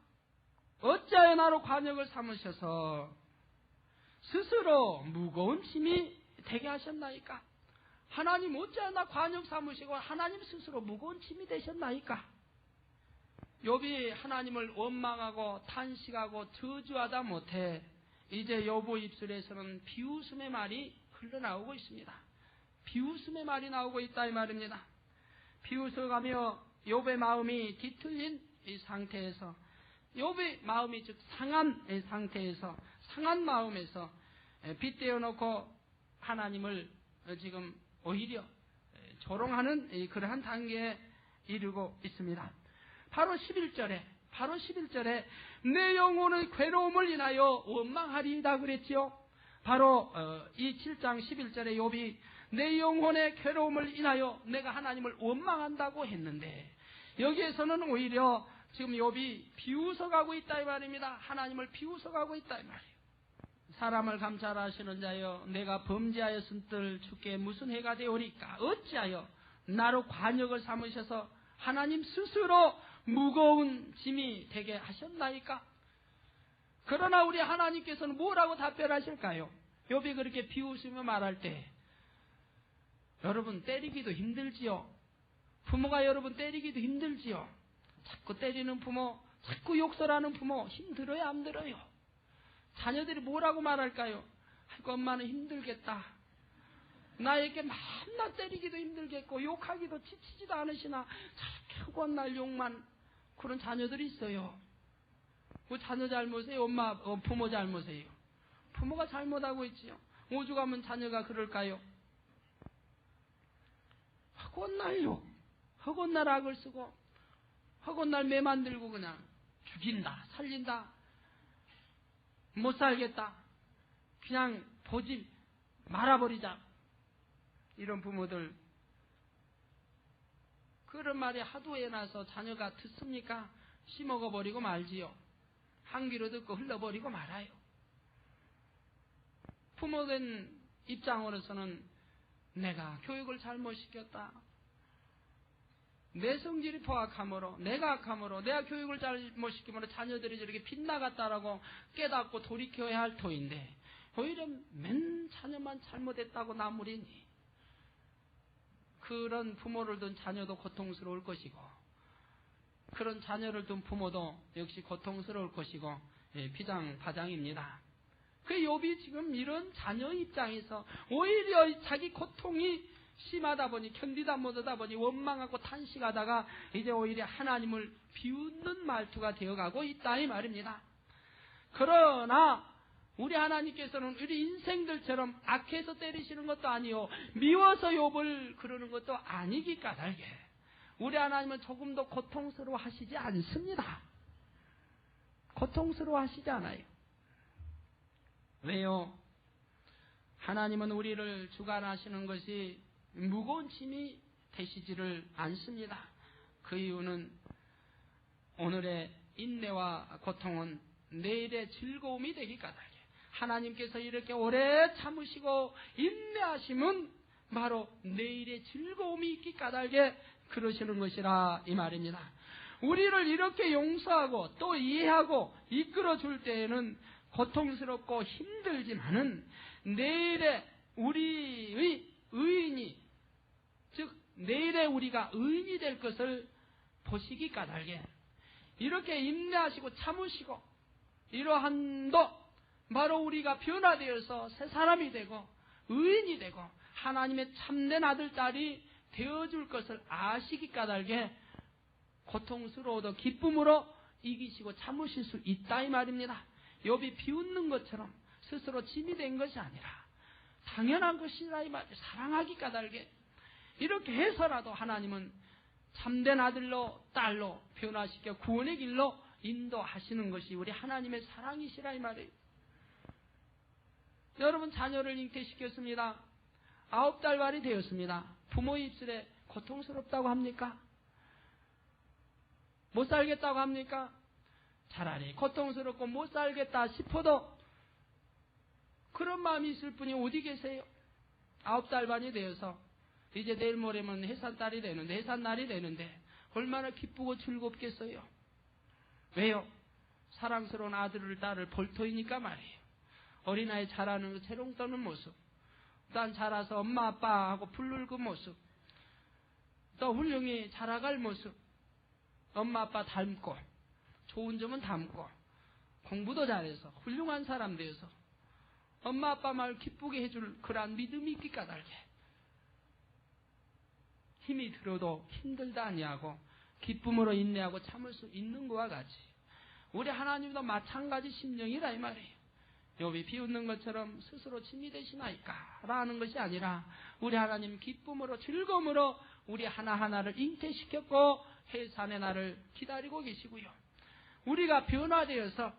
[SPEAKER 1] 어찌하여 나로 관역을 삼으셔서 스스로 무거운 짐이 되게 하셨나이까. 하나님 어찌하여 나 관역 삼으시고 하나님 스스로 무거운 짐이 되셨나이까. 욥이 하나님을 원망하고 탄식하고 저주하다 못해 이제 욥의 입술에서는 비웃음의 말이 흘러나오고 있습니다. 비웃음의 말이 나오고 있다 이 말입니다. 비웃어가며 욥의 마음이 뒤틀린 이 상태에서 욥의 마음이 즉 상한 상태에서 상한 마음에서 빗대어 놓고 하나님을 지금 오히려 조롱하는 그러한 단계에 이르고 있습니다. 바로 11절에 내 영혼의 괴로움을 인하여 원망하리이다 그랬지요. 바로 이 7장 11절에 욥이 내 영혼의 괴로움을 인하여 내가 하나님을 원망한다고 했는데 여기에서는 오히려 지금 욥이 비웃어가고 있다 이 말입니다. 하나님을 비웃어가고 있다 이 말이에요. 사람을 감찰하시는 자여 내가 범죄하였은들 주께 무슨 해가 되오리까. 어찌하여 나로 관역을 삼으셔서 하나님 스스로 무거운 짐이 되게 하셨나이까. 그러나 우리 하나님께서는 뭐라고 답변하실까요? 욥이 그렇게 비웃으며 말할 때 여러분 때리기도 힘들지요. 부모가 여러분 때리기도 힘들지요. 자꾸 때리는 부모, 자꾸 욕설하는 부모 힘들어요 안 들어요? 자녀들이 뭐라고 말할까요? 아이고 엄마는 힘들겠다. 나에게 맨날 때리기도 힘들겠고 욕하기도 지치지도 않으시나 저렇게 하고 날 욕만. 그런 자녀들이 있어요. 그 자녀 잘못이에요? 부모 잘못이에요? 부모가 잘못하고 있지요. 오죽하면 자녀가 그럴까요? 하고 날 욕, 하고 날 악을 쓰고 하고 날 매 만들고 그냥 죽인다, 살린다, 못 살겠다, 그냥 보지 말아버리자. 이런 부모들, 그런 말이 하도 해놔서 자녀가 듣습니까? 씹어버리고 말지요. 한 귀로 듣고 흘러버리고 말아요. 부모된 입장으로서는 내가 교육을 잘못 시켰다, 내 성질이 포악함으로, 내가 악함으로, 내가 교육을 잘못 시키므로 자녀들이 저렇게 빗나갔다라고 깨닫고 돌이켜야 할 터인데 오히려 맨 자녀만 잘못했다고 나무리니 그런 부모를 둔 자녀도 고통스러울 것이고 그런 자녀를 둔 부모도 역시 고통스러울 것이고 비장바장입니다. 그 욥이 지금 이런 자녀 입장에서 오히려 자기 고통이 심하다 보니 견디다 못하다 보니 원망하고 탄식하다가 이제 오히려 하나님을 비웃는 말투가 되어가고 있다 이 말입니다. 그러나 우리 하나님께서는 우리 인생들처럼 악해서 때리시는 것도 아니요 미워서 욥을 그러는 것도 아니기 까닭에 우리 하나님은 조금도 고통스러워 하시지 않습니다. 고통스러워 하시지 않아요. 왜요? 하나님은 우리를 주관하시는 것이 무거운 짐이 되시지를 않습니다. 그 이유는 오늘의 인내와 고통은 내일의 즐거움이 되기 까닭에 하나님께서 이렇게 오래 참으시고 인내하심은 바로 내일의 즐거움이 있기 까닭에 그러시는 것이라 이 말입니다. 우리를 이렇게 용서하고 또 이해하고 이끌어 줄 때에는 고통스럽고 힘들지만은 내일의 우리의 의인이, 즉 내일의 우리가 의인이 될 것을 보시기 까닭에 이렇게 인내하시고 참으시고 이러한도 바로 우리가 변화되어서 새 사람이 되고 의인이 되고 하나님의 참된 아들 딸이 되어줄 것을 아시기 까닭에 고통스러워도 기쁨으로 이기시고 참으실 수 있다 이 말입니다. 욥이 비웃는 것처럼 스스로 짐이 된 것이 아니라 당연한 것이라 이 말이에요. 사랑하기 까닭에 이렇게 해서라도 하나님은 참된 아들로 딸로 변화시켜 구원의 길로 인도하시는 것이 우리 하나님의 사랑이시라 이 말이에요. 여러분 자녀를 잉태시켰습니다. 9달 말이 되었습니다. 부모의 입술에 고통스럽다고 합니까? 못 살겠다고 합니까? 차라리 고통스럽고 못 살겠다 싶어도 그런 마음이 있을 분이 어디 계세요? 9달 반이 되어서 이제 내일 모레면 해산날이 되는데 얼마나 기쁘고 즐겁겠어요? 왜요? 사랑스러운 아들을 딸을 볼 터이니까 말이에요. 어린아이 자라는 재롱 떠는 모습, 난 자라서 엄마 아빠 하고 부를 그 모습, 또 훌륭히 자라갈 모습, 엄마 아빠 닮고 좋은 점은 닮고 공부도 잘해서 훌륭한 사람 되어서 엄마 아빠 말 기쁘게 해줄 그러한 믿음이 있기 까닭에 힘이 들어도 힘들다 아니하고 기쁨으로 인내하고 참을 수 있는 것과 같이 우리 하나님도 마찬가지 심령이라 이 말이에요. 욥이 비웃는 것처럼 스스로 짐이 되시나이까 라는 것이 아니라 우리 하나님 기쁨으로 즐거움으로 우리 하나하나를 잉태시켰고 해산의 날을 기다리고 계시고요. 우리가 변화되어서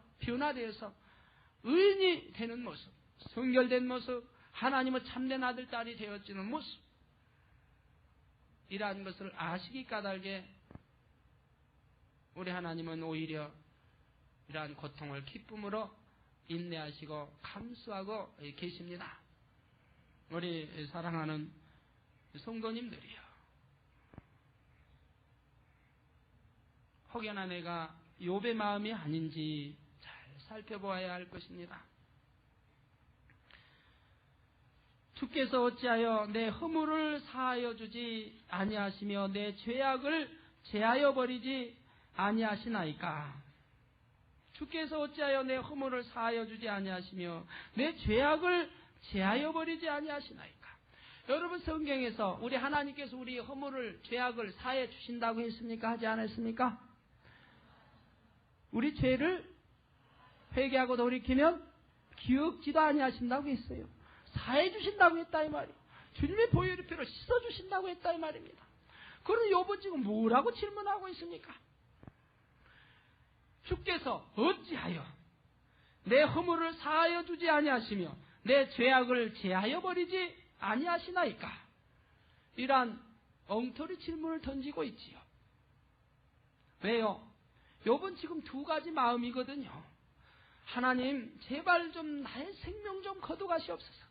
[SPEAKER 1] 의인이 되는 모습, 성결된 모습, 하나님의 참된 아들 딸이 되어지는 모습, 이러한 것을 아시기 까닭에 우리 하나님은 오히려 이러한 고통을 기쁨으로 인내하시고 감수하고 계십니다. 우리 사랑하는 성도님들이요, 혹여나 내가 욥의 마음이 아닌지 잘 살펴보아야 할 것입니다. 주께서 어찌하여 내 허물을 사하여 주지 아니하시며 내 죄악을 제하여 버리지 아니하시나이까? 주께서 어찌하여 내 허물을 사하여 주지 아니하시며 내 죄악을 제하여 버리지 아니하시나이까? 여러분 성경에서 우리 하나님께서 우리 허물을 죄악을 사해 주신다고 했습니까? 하지 않았습니까? 우리 죄를 회개하고 돌이키면 기억지도 아니하신다고 했어요. 사해 주신다고 했다 이 말이에요. 주님의 보혈의 피로 씻어 주신다고 했다 이 말입니다. 그럼 욥은 지금 뭐라고 질문하고 있습니까? 주께서 어찌하여 내 허물을 사하여 주지 아니하시며 내 죄악을 제하여 버리지 아니하시나이까? 이러한 엉터리 질문을 던지고 있지요. 왜요? 욥은 지금 두 가지 마음이거든요. 하나님, 제발 좀 나의 생명 좀 거두가시옵소서.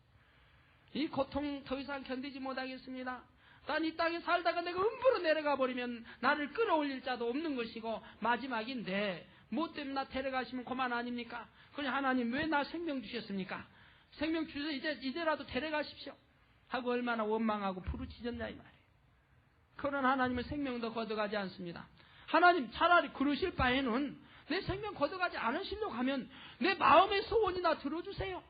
[SPEAKER 1] 이 고통 더 이상 견디지 못하겠습니다. 난 이 땅에 살다가 내가 음부로 내려가 버리면 나를 끌어올릴 자도 없는 것이고 마지막인데 뭐 때문에 나 데려가시면 그만 아닙니까? 그냥 하나님 왜 나 생명 주셨습니까? 생명 주셔서 이제라도 데려가십시오 하고 얼마나 원망하고 부르짖었냐 이 말이에요. 그런 하나님의 생명도 거둬가지 않습니다. 하나님, 차라리 그러실 바에는 내 생명 거둬가지 않으시려고 하면 내 마음의 소원이나 들어주세요.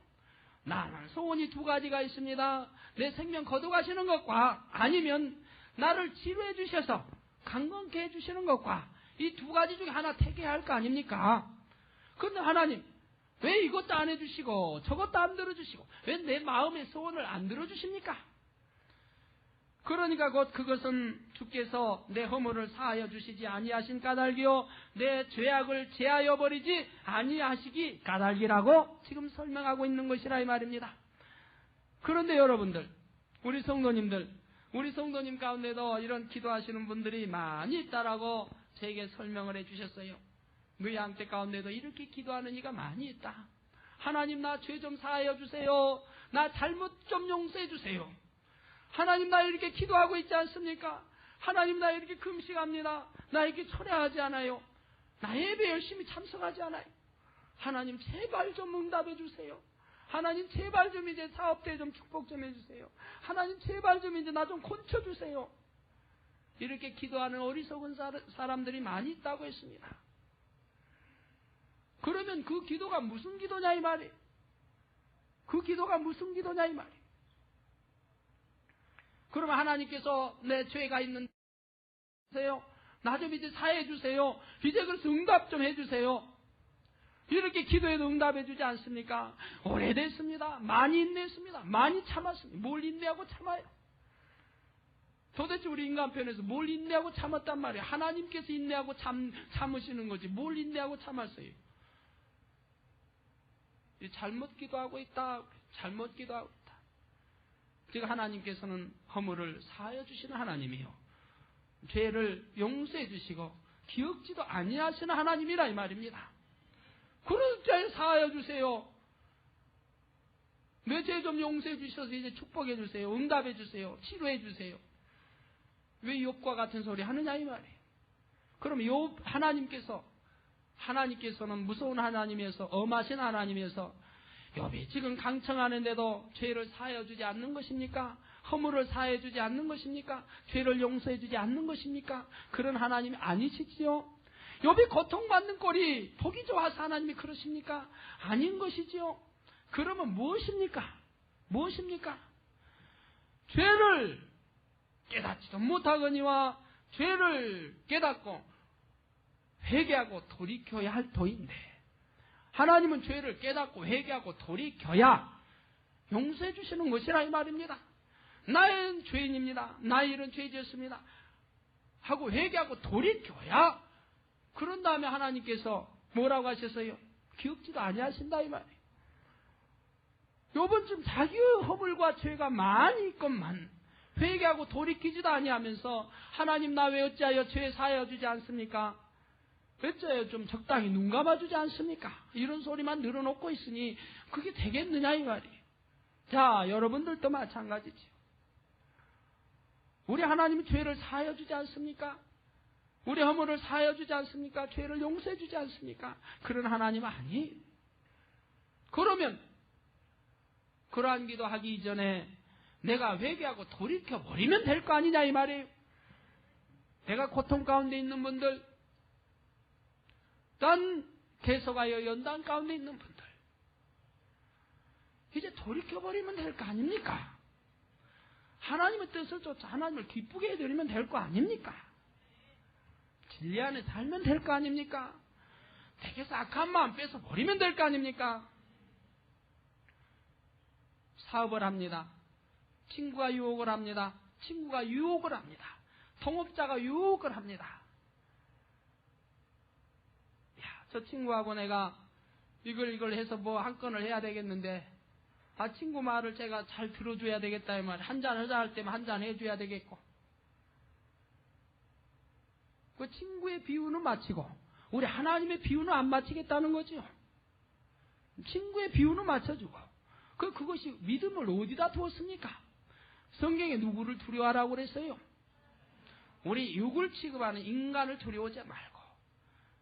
[SPEAKER 1] 나는 소원이 두 가지가 있습니다. 내 생명 거둬가시는 것과 아니면 나를 치료해 주셔서 강건케 해주시는 것과 이 두 가지 중에 하나 택해야 할 거 아닙니까? 그런데 하나님, 왜 이것도 안 해주시고 저것도 안 들어주시고 왜 내 마음의 소원을 안 들어주십니까? 그러니까 곧 그것은 주께서 내 허물을 사하여 주시지 아니하신 까닭이요 내 죄악을 제하여 버리지 아니하시기 까닭이라고 지금 설명하고 있는 것이라 이 말입니다. 그런데 여러분들, 우리 성도님 가운데도 이런 기도하시는 분들이 많이 있다라고 제게 설명을 해주셨어요. 너희 양떼 가운데도 이렇게 기도하는 이가 많이 있다. 하나님, 나 죄 좀 사하여 주세요. 나 잘못 좀 용서해 주세요. 하나님, 나 이렇게 기도하고 있지 않습니까? 하나님, 나 이렇게 금식합니다. 나 이렇게 철회하지 않아요. 나 예배 열심히 참석하지 않아요. 하나님, 제발 좀 응답해 주세요. 하나님, 제발 좀 이제 사업대에 좀 축복 좀 해주세요. 하나님, 제발 좀 이제 나 좀 고쳐주세요. 이렇게 기도하는 어리석은 사람들이 많이 있다고 했습니다. 그러면 그 기도가 무슨 기도냐 이 말이에요. 그 기도가 무슨 기도냐 이 말이에요. 그러면 하나님께서 내 죄가 있는데 나 좀 이제 사해 주세요. 이제 그래서 응답 좀 해주세요. 이렇게 기도해도 응답해 주지 않습니까? 오래됐습니다. 많이 인내했습니다. 많이 참았습니다. 뭘 인내하고 참아요? 도대체 우리 인간편에서 뭘 인내하고 참았단 말이에요? 하나님께서 인내하고 참으시는 거지 뭘 인내하고 참았어요? 잘못 기도하고 있다. 잘못 기도하고 있다. 즉 하나님께서는 허물을 사하여 주시는 하나님이요 죄를 용서해 주시고 기억지도 아니하시는 하나님이라 이 말입니다. 그런 죄 사하여 주세요. 내 죄 좀 용서해 주셔서 이제 축복해 주세요. 응답해 주세요. 치료해 주세요. 왜 욥과 같은 소리 하느냐 이 말이에요. 그럼 욥 하나님께서는 무서운 하나님에서 엄하신 하나님에서 욥이 지금 강청하는데도 죄를 사하여 주지 않는 것입니까? 허물을 사하여 주지 않는 것입니까? 죄를 용서해 주지 않는 것입니까? 그런 하나님이 아니시지요? 욥이 고통받는 꼴이 보기 좋아서 하나님이 그러십니까? 아닌 것이지요. 그러면 무엇입니까? 죄를 깨닫지도 못하거니와 죄를 깨닫고 회개하고 돌이켜야 할 터인데 하나님은 죄를 깨닫고 회개하고 돌이켜야 용서해 주시는 것이라 이 말입니다. 나는 죄인입니다. 나 이런 죄 지었습니다. 하고 회개하고 돌이켜야 그런 다음에 하나님께서 뭐라고 하셨어요? 기억지도 아니하신다 이 말이에요. 요번 좀 자기의 허물과 죄가 많이 있건만 회개하고 돌이키지도 아니하면서 하나님 나 왜 어찌하여 죄 사하여 주지 않습니까? 어찌하여 좀 적당히 눈 감아주지 않습니까? 이런 소리만 늘어놓고 있으니 그게 되겠느냐 이 말이에요. 자, 여러분들도 마찬가지죠. 우리 하나님은 죄를 사하여 주지 않습니까? 우리 허물을 사하여 주지 않습니까? 죄를 용서해 주지 않습니까? 그런 하나님 아니에요. 그러면 그러한 기도하기 이전에 내가 회개하고 돌이켜버리면 될 거 아니냐 이 말이에요. 내가 고통 가운데 있는 분들, 딴 계속하여 연단 가운데 있는 분들, 이제 돌이켜버리면 될 거 아닙니까? 하나님의 뜻을 쫓아 하나님을 기쁘게 해드리면 될 거 아닙니까? 진리 안에 살면 될 거 아닙니까? 내게서 악한 마음 뺏어버리면 될 거 아닙니까? 사업을 합니다. 친구가 유혹을 합니다. 친구가 유혹을 합니다. 동업자가 유혹을 합니다. 야, 저 친구하고 내가 이걸 해서 뭐 한 건을 해야 되겠는데, 친구 말을 제가 잘 들어줘야 되겠다, 이 말. 한잔 하자 할 때면 한잔 해줘야 되겠고. 그 친구의 비유는 마치고, 우리 하나님의 비유는 안 마치겠다는 거죠. 친구의 비유는 맞춰주고. 그것이 믿음을 어디다 두었습니까? 성경에 누구를 두려워하라고 그랬어요? 우리 육을 취급하는 인간을 두려워하지 말고,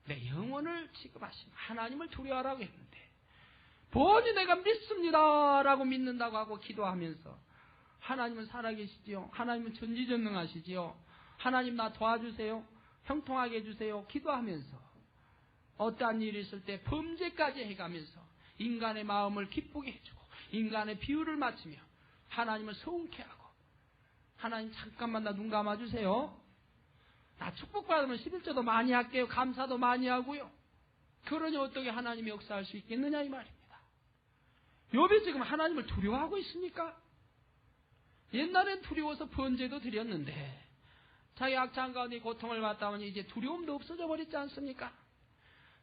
[SPEAKER 1] 내 영혼을 취급하시는 하나님을 두려워하라고 했는데, 본이 내가 믿습니다 라고 믿는다고 하고 기도하면서, 하나님은 살아계시지요. 하나님은 전지전능하시지요. 하나님 나 도와주세요. 형통하게 해주세요. 기도하면서 어떠한 일이 있을 때 범죄까지 해가면서 인간의 마음을 기쁘게 해주고 인간의 비유를 맞추며 하나님을 서운케 하고, 하나님 잠깐만 나 눈 감아주세요. 나 축복받으면 11조도 많이 할게요. 감사도 많이 하고요. 그러니 어떻게 하나님이 역사할 수 있겠느냐 이 말입니다. 욥이 지금 하나님을 두려워하고 있습니까? 옛날엔 두려워서 번제도 드렸는데 자기 악창 가운데 고통을 받다 보니 이제 두려움도 없어져 버렸지 않습니까?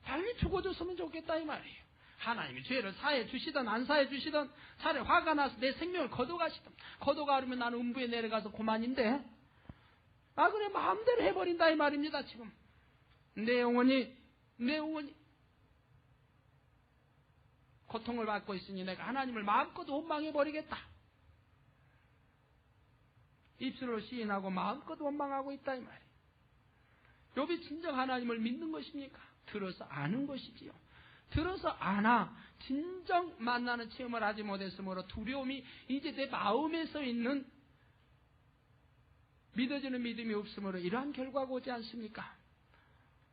[SPEAKER 1] 빨리 죽어줬으면 좋겠다 이 말이에요. 하나님이 죄를 사해 주시든 안 사해 주시든 차라리 화가 나서 내 생명을 거둬가시든, 거둬가려면 나는 음부에 내려가서 그만인데, 그래 마음대로 해버린다 이 말입니다. 지금 내 영혼이 고통을 받고 있으니 내가 하나님을 마음껏 원망해버리겠다. 입술로 시인하고 마음껏 원망하고 있다 이 말이에요. 욥이 진정 하나님을 믿는 것입니까? 들어서 아는 것이지요. 들어서 아나 진정 만나는 체험을 하지 못했으므로 두려움이 이제 내 마음에서 있는 믿어지는 믿음이 없으므로 이러한 결과가 오지 않습니까?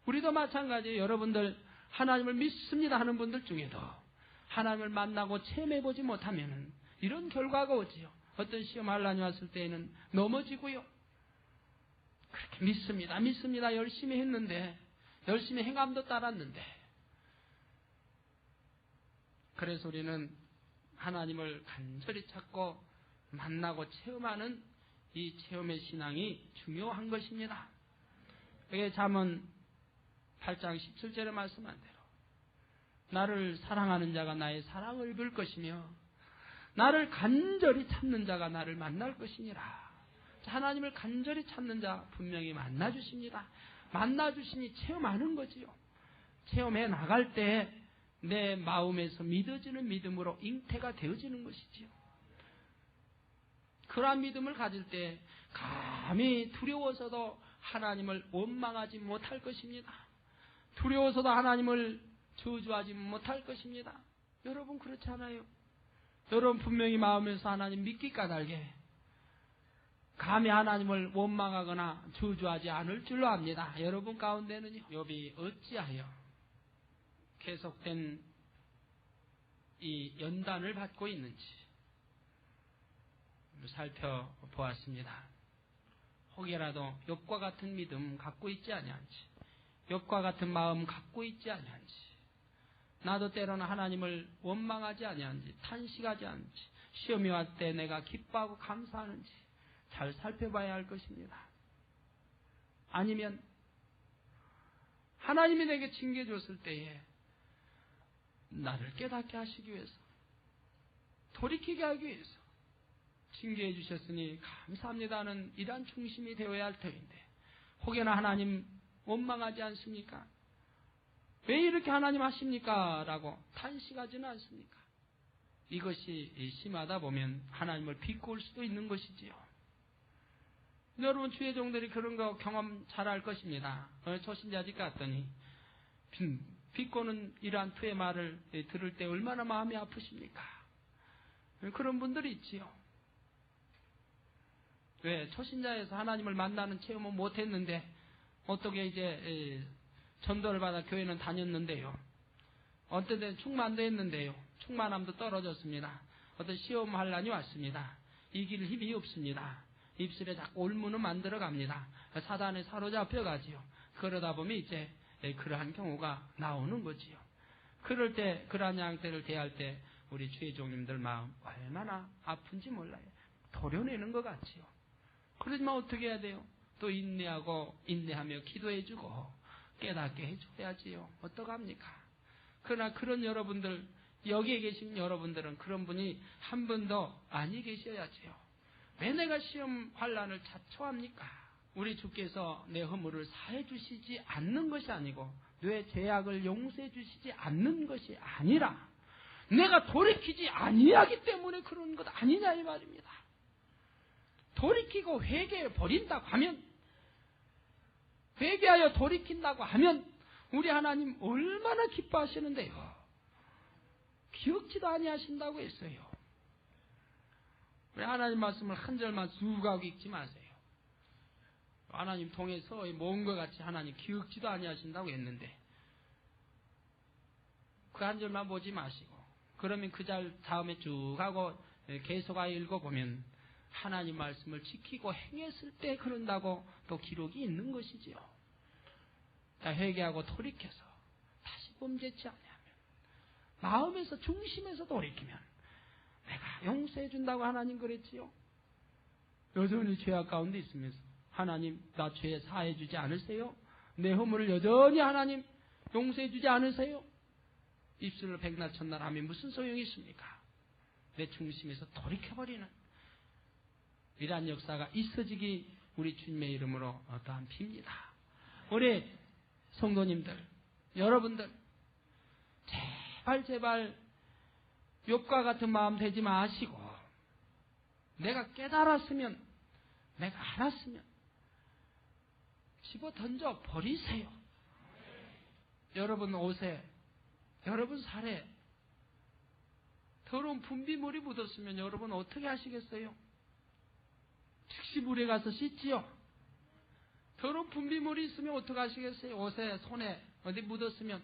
[SPEAKER 1] 우리도 마찬가지예요. 여러분들 하나님을 믿습니다 하는 분들 중에도 하나님을 만나고 체험해보지 못하면 이런 결과가 오지요. 어떤 시험 환란이 왔을 때에는 넘어지고요. 그렇게 믿습니다 열심히 했는데, 열심히 행함도 따랐는데, 그래서 우리는 하나님을 간절히 찾고 만나고 체험하는 이 체험의 신앙이 중요한 것입니다. 그게 잠언 8장 17절에 말씀한 대로 나를 사랑하는 자가 나의 사랑을 입을 것이며 나를 간절히 찾는 자가 나를 만날 것이니라. 하나님을 간절히 찾는 자 분명히 만나주십니다. 만나주시니 체험하는 거지요. 체험해 나갈 때 내 마음에서 믿어지는 믿음으로 잉태가 되어지는 것이지요. 그러한 믿음을 가질 때 감히 두려워서도 하나님을 원망하지 못할 것입니다. 두려워서도 하나님을 저주하지 못할 것입니다. 여러분 그렇지 않아요? 여러분 분명히 마음에서 하나님 믿기 까닭에 감히 하나님을 원망하거나 저주하지 않을 줄로 압니다. 여러분 가운데는요, 욥이 어찌하여 계속된 이 연단을 받고 있는지 살펴보았습니다. 혹여라도 욥과 같은 믿음 갖고 있지 아니한지, 욥과 같은 마음 갖고 있지 아니한지, 나도 때로는 하나님을 원망하지 아니한지, 탄식하지 않는지, 시험이 왔을 때 내가 기뻐하고 감사하는지 잘 살펴봐야 할 것입니다. 아니면 하나님이 내게 징계 줬을 때에 나를 깨닫게 하시기 위해서, 돌이키게 하기 위해서 징계해 주셨으니 감사합니다는 이러한 중심이 되어야 할 터인데, 혹여나 하나님 원망하지 않습니까? 왜 이렇게 하나님 하십니까? 라고 탄식하지는 않습니까? 이것이 심하다 보면 하나님을 비꼬을 수도 있는 것이지요. 여러분 주의 종들이 그런 거 경험 잘 할 것입니다. 초신자 집 갔더니 비꼬는 이러한 투의 말을 들을 때 얼마나 마음이 아프십니까? 그런 분들이 있지요. 왜? 초신자에서 하나님을 만나는 체험은 못했는데 어떻게 이제 전도를 받아 교회는 다녔는데요. 어떤 때는 충만도 했는데요. 충만함도 떨어졌습니다. 어떤 시험 환란이 왔습니다. 이길 힘이 없습니다. 입술에 자꾸 올무는 만들어 갑니다. 사단에 사로잡혀 가지요. 그러다 보면 이제 그러한 경우가 나오는 거지요. 그럴 때 그러한 양떼를 대할 때 우리 주의 종님들 마음 얼마나 아픈지 몰라요. 도려내는 것 같지요. 그러지만 어떻게 해야 돼요? 또 인내하며 기도해주고 깨닫게 해줘야지요. 어떡합니까? 그러나 그런 여러분들, 여기에 계신 여러분들은 그런 분이 한 분도 아니 계셔야지요. 왜 내가 시험 환난을 자초합니까? 우리 주께서 내 허물을 사해 주시지 않는 것이 아니고 내 죄악을 용서해 주시지 않는 것이 아니라 내가 돌이키지 아니하기 때문에 그런 것 아니냐 이 말입니다. 돌이키고 회개해 버린다고 하면, 회개하여 돌이킨다고 하면 우리 하나님 얼마나 기뻐하시는데요. 기억지도 아니하신다고 했어요. 우리 하나님 말씀을 한 절만 쭉 하고 읽지 마세요. 하나님 통해서 모은 것 같이 하나님 기억지도 아니하신다고 했는데 그 한 절만 보지 마시고, 그러면 그 절 다음에 쭉 하고 계속하여 읽어보면 하나님 말씀을 지키고 행했을 때 그런다고 또 기록이 있는 것이지요. 회개하고 돌이켜서 다시 범죄치 아니하면, 마음에서 중심에서 돌이키면 내가 용서해 준다고 하나님 그랬지요. 여전히 죄악 가운데 있으면서 하나님 나 죄 사해 주지 않으세요? 내 허물을 여전히 하나님 용서해 주지 않으세요? 입술로 백날 첫날 하면 무슨 소용이 있습니까? 내 중심에서 돌이켜버리는 이러한 역사가 있어지기 우리 주님의 이름으로 어떠한 빕니다. 우리 성도님들, 여러분들 제발 욥과 같은 마음 되지 마시고, 내가 깨달았으면, 내가 알았으면 집어 던져 버리세요. 여러분 옷에, 여러분 살에 더러운 분비물이 묻었으면 여러분 어떻게 하시겠어요? 즉시 물에 가서 씻지요. 더러운 분비물이 있으면 어떻게 하시겠어요? 옷에, 손에 어디 묻었으면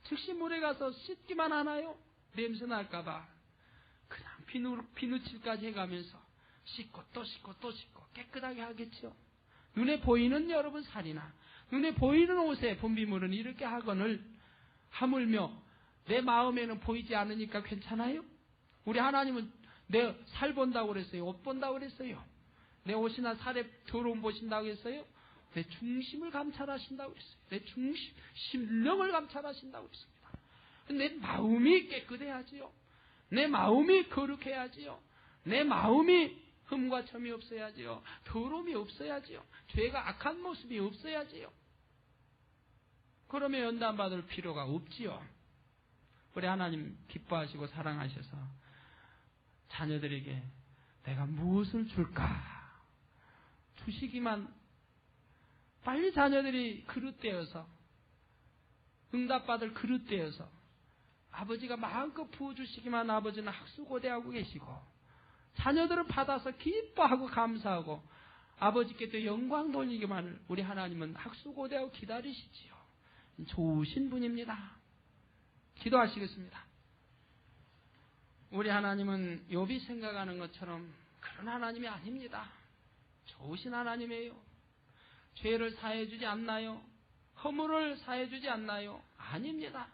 [SPEAKER 1] 즉시 물에 가서 씻기만 하나요? 냄새 날까봐 그냥 비누칠까지 해가면서 씻고 또 씻고 또 씻고 깨끗하게 하겠죠. 눈에 보이는 여러분 살이나 눈에 보이는 옷에 분비물은 이렇게 하거늘 하물며 내 마음에는 보이지 않으니까 괜찮아요? 우리 하나님은 내 살 본다고 그랬어요? 옷 본다고 그랬어요? 내 옷이나 살에 더러움 보신다고 했어요? 내 중심을 감찰하신다고 했어요. 내 중심, 심령을 감찰하신다고 했습니다. 내 마음이 깨끗해야지요. 내 마음이 거룩해야지요. 내 마음이 흠과 점이 없어야지요. 더러움이 없어야지요. 죄가 악한 모습이 없어야지요. 그러면 연단받을 필요가 없지요. 우리 하나님 기뻐하시고 사랑하셔서 자녀들에게 내가 무엇을 줄까 주시기만, 빨리 자녀들이 그릇되어서 응답받을 그릇되어서 아버지가 마음껏 부어주시기만 아버지는 학수고대하고 계시고, 자녀들을 받아서 기뻐하고 감사하고 아버지께 또 영광 돌리기만을 우리 하나님은 학수고대하고 기다리시지요. 좋으신 분입니다. 기도하시겠습니다. 우리 하나님은 욥이 생각하는 것처럼 그런 하나님이 아닙니다. 좋으신 하나님이에요. 죄를 사해주지 않나요? 허물을 사해주지 않나요? 아닙니다.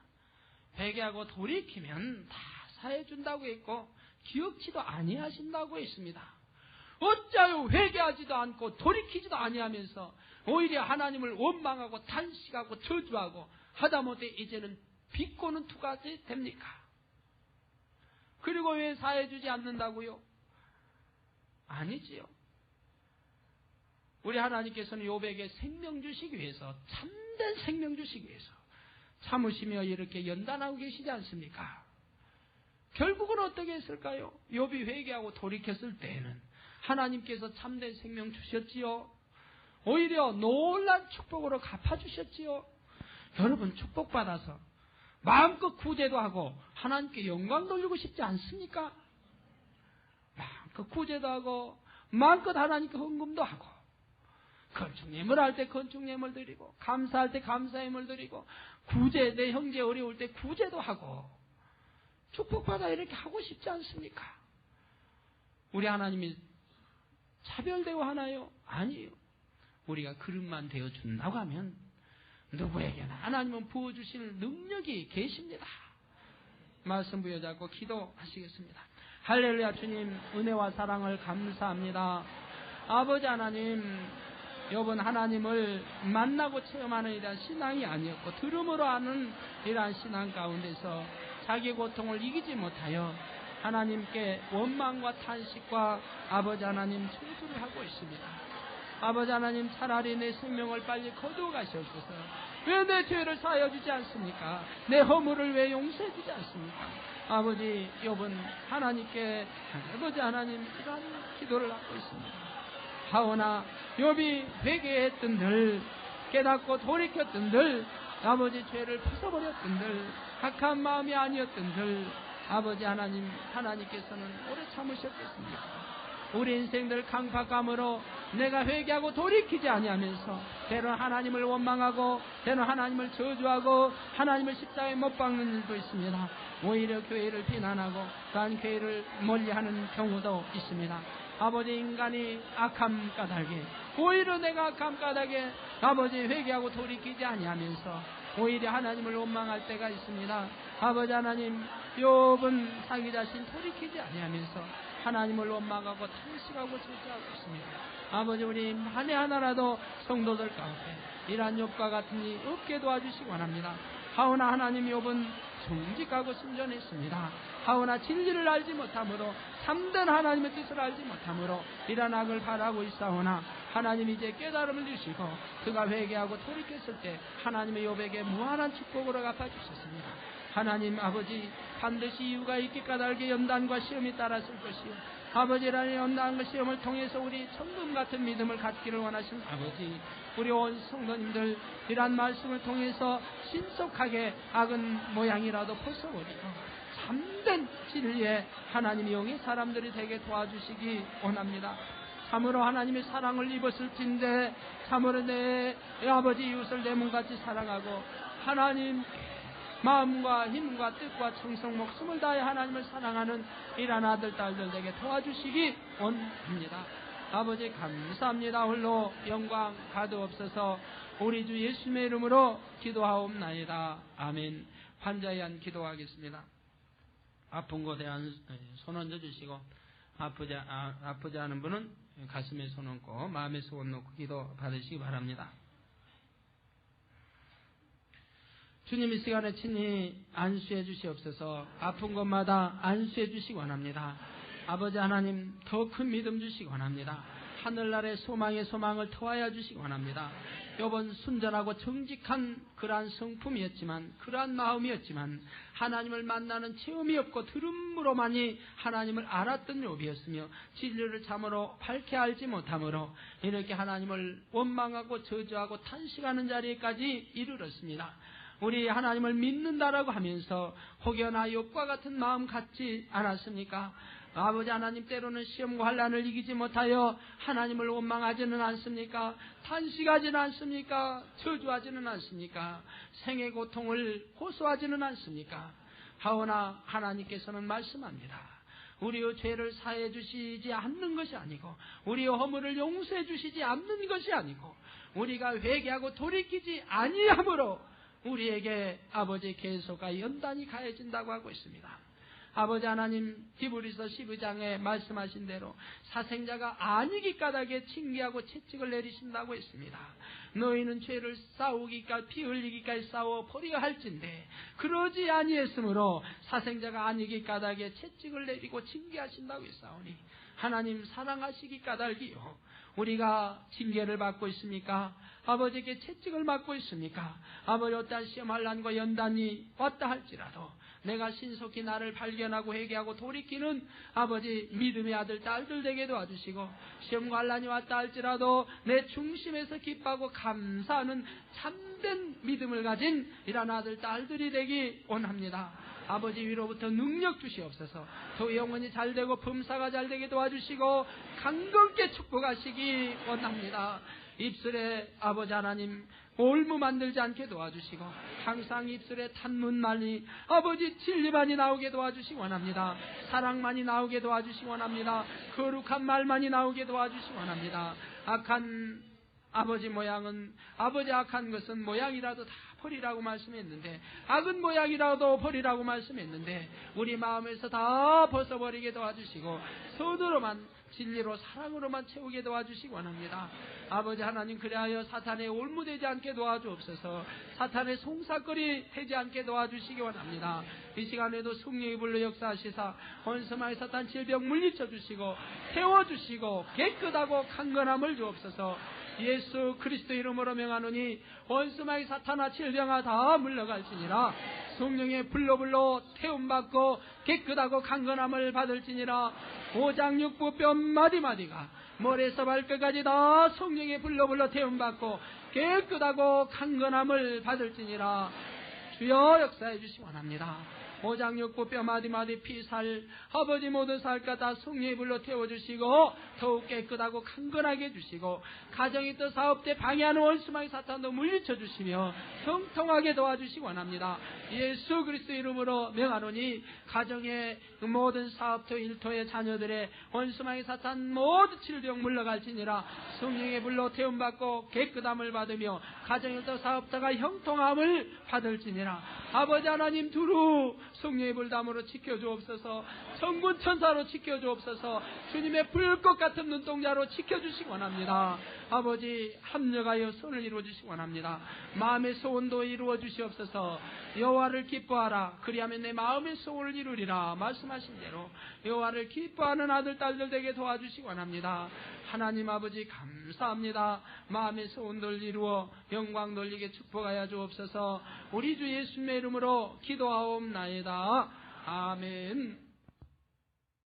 [SPEAKER 1] 회개하고 돌이키면 다 사해준다고 했고 기억지도 아니하신다고 했습니다. 어찌하여 회개하지도 않고 돌이키지도 아니하면서 오히려 하나님을 원망하고 탄식하고 저주하고 하다못해 이제는 비꼬는 투까지 됩니까? 그리고 왜 사해주지 않는다고요? 아니지요. 우리 하나님께서는 욥에게 생명 주시기 위해서, 참된 생명 주시기 위해서 참으시며 이렇게 연단하고 계시지 않습니까? 결국은 어떻게 했을까요? 욥이 회개하고 돌이켰을 때에는 하나님께서 참된 생명 주셨지요. 오히려 놀란 축복으로 갚아주셨지요. 여러분 축복받아서 마음껏 구제도 하고 하나님께 영광 돌리고 싶지 않습니까? 마음껏 구제도 하고 마음껏 하나님께 헌금도 하고, 건축예물 할 때 건축예물 드리고, 감사할 때 감사예물 드리고, 구제, 내 형제 어려울 때 구제도 하고, 축복받아 이렇게 하고 싶지 않습니까? 우리 하나님이 차별되어 하나요? 아니에요. 우리가 그릇만 되어준다고 하면 누구에게나 하나님은 부어주실 능력이 계십니다. 말씀 부여잡고 기도하시겠습니다. 할렐루야. 주님 은혜와 사랑을 감사합니다. 아버지 하나님, 욥은 하나님을 만나고 체험하는 이러한 신앙이 아니었고 들음으로 아는 이러한 신앙 가운데서 자기 고통을 이기지 못하여 하나님께 원망과 탄식과 아버지 하나님 청소를 하고 있습니다. 아버지 하나님, 차라리 내 생명을 빨리 거두어 가시옵소서. 왜 내 죄를 사하여 주지 않습니까? 내 허물을 왜 용서해 주지 않습니까? 아버지, 욥은 하나님께 아버지 하나님 이런 기도를 하고 있습니다. 하오나 욥이 회개했던들, 깨닫고 돌이켰던들, 아버지 죄를 벗어버렸던들, 악한 마음이 아니었던들, 아버지 하나님, 하나님께서는 오래 참으셨겠습니까? 우리 인생들 강팍감으로 내가 회개하고 돌이키지 아니하면서 때로는 하나님을 원망하고 때로는 하나님을 저주하고 하나님을 십자가에 못 박는 일도 있습니다. 오히려 교회를 비난하고 또한 교회를 멀리하는 경우도 있습니다. 아버지, 인간이 악함 까닭에, 오히려 내가 악함 까닭에 아버지 회개하고 돌이키지 아니하면서 오히려 하나님을 원망할 때가 있습니다. 아버지 하나님, 욥은 자기 자신 돌이키지 아니하면서 하나님을 원망하고 탄식하고 저주하고 있습니다. 아버지, 우리 만에 하나라도 성도들 가운데 이러한 욥과 같은 이 없게 도와주시기 원합니다. 하오나 하나님, 욥은 정직하고 순전했습니다. 하오나 진리를 알지 못함으로, 참된 하나님의 뜻을 알지 못함으로 이러한 악을 바라고 있사오나 하나님 이제 깨달음을 주시고 그가 회개하고 돌이켰을 때 하나님의 욥에게 무한한 축복으로 갚아주셨습니다. 하나님 아버지, 반드시 이유가 있기 까닭에 연단과 시험이 따랐을 것이요, 아버지라는 연단과 시험을 통해서 우리 천금 같은 믿음을 갖기를 원하신 아버지, 우리 온 성도님들 이러한 말씀을 통해서 신속하게 악은 모양이라도 벗어버리고 참된 진리에 하나님의 영의 사람들이 되게 도와주시기 원합니다. 참으로 하나님의 사랑을 입었을 텐데 참으로 내 아버지 이웃을 내 몸같이 사랑하고 하나님 마음과 힘과 뜻과 청성 목숨을 다해 하나님을 사랑하는 이러한 아들 딸들 되게 도와주시기 원합니다. 아버지 감사합니다. 홀로 영광 가득없어서 우리 주 예수님의 이름으로 기도하옵나이다. 아멘. 환자에 대한 기도하겠습니다. 아픈 곳에 대한 손 얹어 주시고 아프지 않은 분은 가슴에 손 얹고 마음에 손 놓고 기도 받으시기 바랍니다. 주님, 이 시간에 친히 안수해 주시옵소서. 아픈 곳마다 안수해 주시기 원합니다. 아버지 하나님, 더 큰 믿음 주시기 원합니다. 하늘나라의 소망의 소망을 더하여 주시기 원합니다. 욥은 순전하고 정직한 그러한 성품이었지만, 그러한 마음이었지만 하나님을 만나는 체험이 없고 들음으로만이 하나님을 알았던 욥이었으며 진리를 참으로 밝게 알지 못함으로 이렇게 하나님을 원망하고 저주하고 탄식하는 자리에까지 이르렀습니다. 우리 하나님을 믿는다라고 하면서 혹여나 욥과 같은 마음 갖지 않았습니까? 아버지 하나님, 때로는 시험과 환난을 이기지 못하여 하나님을 원망하지는 않습니까? 탄식하지는 않습니까? 저주하지는 않습니까? 생의 고통을 호소하지는 않습니까? 하오나 하나님께서는 말씀합니다. 우리의 죄를 사해 주시지 않는 것이 아니고 우리의 허물을 용서해 주시지 않는 것이 아니고 우리가 회개하고 돌이키지 아니함으로 우리에게 아버지 계속과 연단이 가해진다고 하고 있습니다. 아버지 하나님, 히브리서 12장에 말씀하신 대로 사생자가 아니기 까닭에 징계하고 채찍을 내리신다고 했습니다. 너희는 죄를 싸우기까지 피 흘리기까지 싸워 버려야 할진대 그러지 아니했으므로 사생자가 아니기 까닭에 채찍을 내리고 징계하신다고 했사오니 하나님 사랑하시기 까닭이요, 우리가 징계를 받고 있습니까? 아버지께 채찍을 받고 있습니까? 아버지, 어떠한 시험 환난과 연단이 왔다 할지라도 내가 신속히 나를 발견하고 회개하고 돌이키는 아버지 믿음의 아들 딸들 되게 도와주시고, 시험과 환난이 왔다 할지라도 내 중심에서 기뻐하고 감사하는 참된 믿음을 가진 이런 아들 딸들이 되기 원합니다. 아버지, 위로부터 능력 주시옵소서. 더 영혼이 잘되고 범사가 잘되게 도와주시고 강건케 축복하시기 원합니다. 입술에 아버지 하나님 올무 만들지 않게 도와주시고 항상 입술에 탄문만이 아버지 진리만이 나오게 도와주시기 원합니다. 사랑만이 나오게 도와주시기 원합니다. 거룩한 말만이 나오게 도와주시기 원합니다. 악한 아버지 모양은, 아버지 악한 것은 모양이라도 다 버리라고 말씀했는데, 악은 모양이라도 버리라고 말씀했는데 우리 마음에서 다 벗어버리게 도와주시고 서두로만 진리로 사랑으로만 채우게 도와주시기 원합니다. 아버지 하나님, 그리하여 사탄의 올무되지 않게 도와주옵소서. 사탄의 송사거리 되지 않게 도와주시기 원합니다. 이 시간에도 성령의 불로 역사하시사 원수마의 사탄 질병 물리쳐 주시고 태워주시고 깨끗하고 강건함을 주옵소서. 예수 그리스도 이름으로 명하노니 원수마의 사탄아 질병아 다 물러갈지니라. 성령의 불로 태움받고 깨끗하고 강건함을 받을지니라. 오장육부 뼈 마디마디가 머리에서 발끝까지 다 성령의 불로 태움받고 깨끗하고 강건함을 받을지니라. 주여 역사해 주시기 원합니다. 오장육부 뼈 마디마디 피살 아버지 모든 살까 다 성령의 불로 태워주시고 더욱 깨끗하고 강건하게 해주시고 가정이 또 사업대 방해하는 원수마의 사탄도 물리쳐 주시며 형통하게 도와주시기 원합니다. 예수 그리스도 이름으로 명하노니 가정의 모든 사업토 일토의 자녀들의 원수마의 사탄 모두 질병 물러갈지니라. 성령의 불로 태움받고 깨끗함을 받으며 가정의 또 사업자가 형통함을 받을지니라. 아버지 하나님 두루 성령의 불담으로 지켜주옵소서. 천군 천사로 지켜주옵소서. 주님의 불꽃 같은 눈동자로 지켜주시기 원합니다. 아버지 합력하여 선을 이루어주시기 원합니다. 마음의 소원도 이루어주시옵소서. 여호와를 기뻐하라 그리하면 내 마음의 소원을 이루리라 말씀하신 대로 여호와를 기뻐하는 아들 딸들 되게 도와주시기 원합니다. 하나님 아버지 감사합니다. 마음의 소원들 이루어 영광 돌리게 축복하여 주옵소서. 우리 주 예수님의 이름으로 기도하옵나이다. 아멘.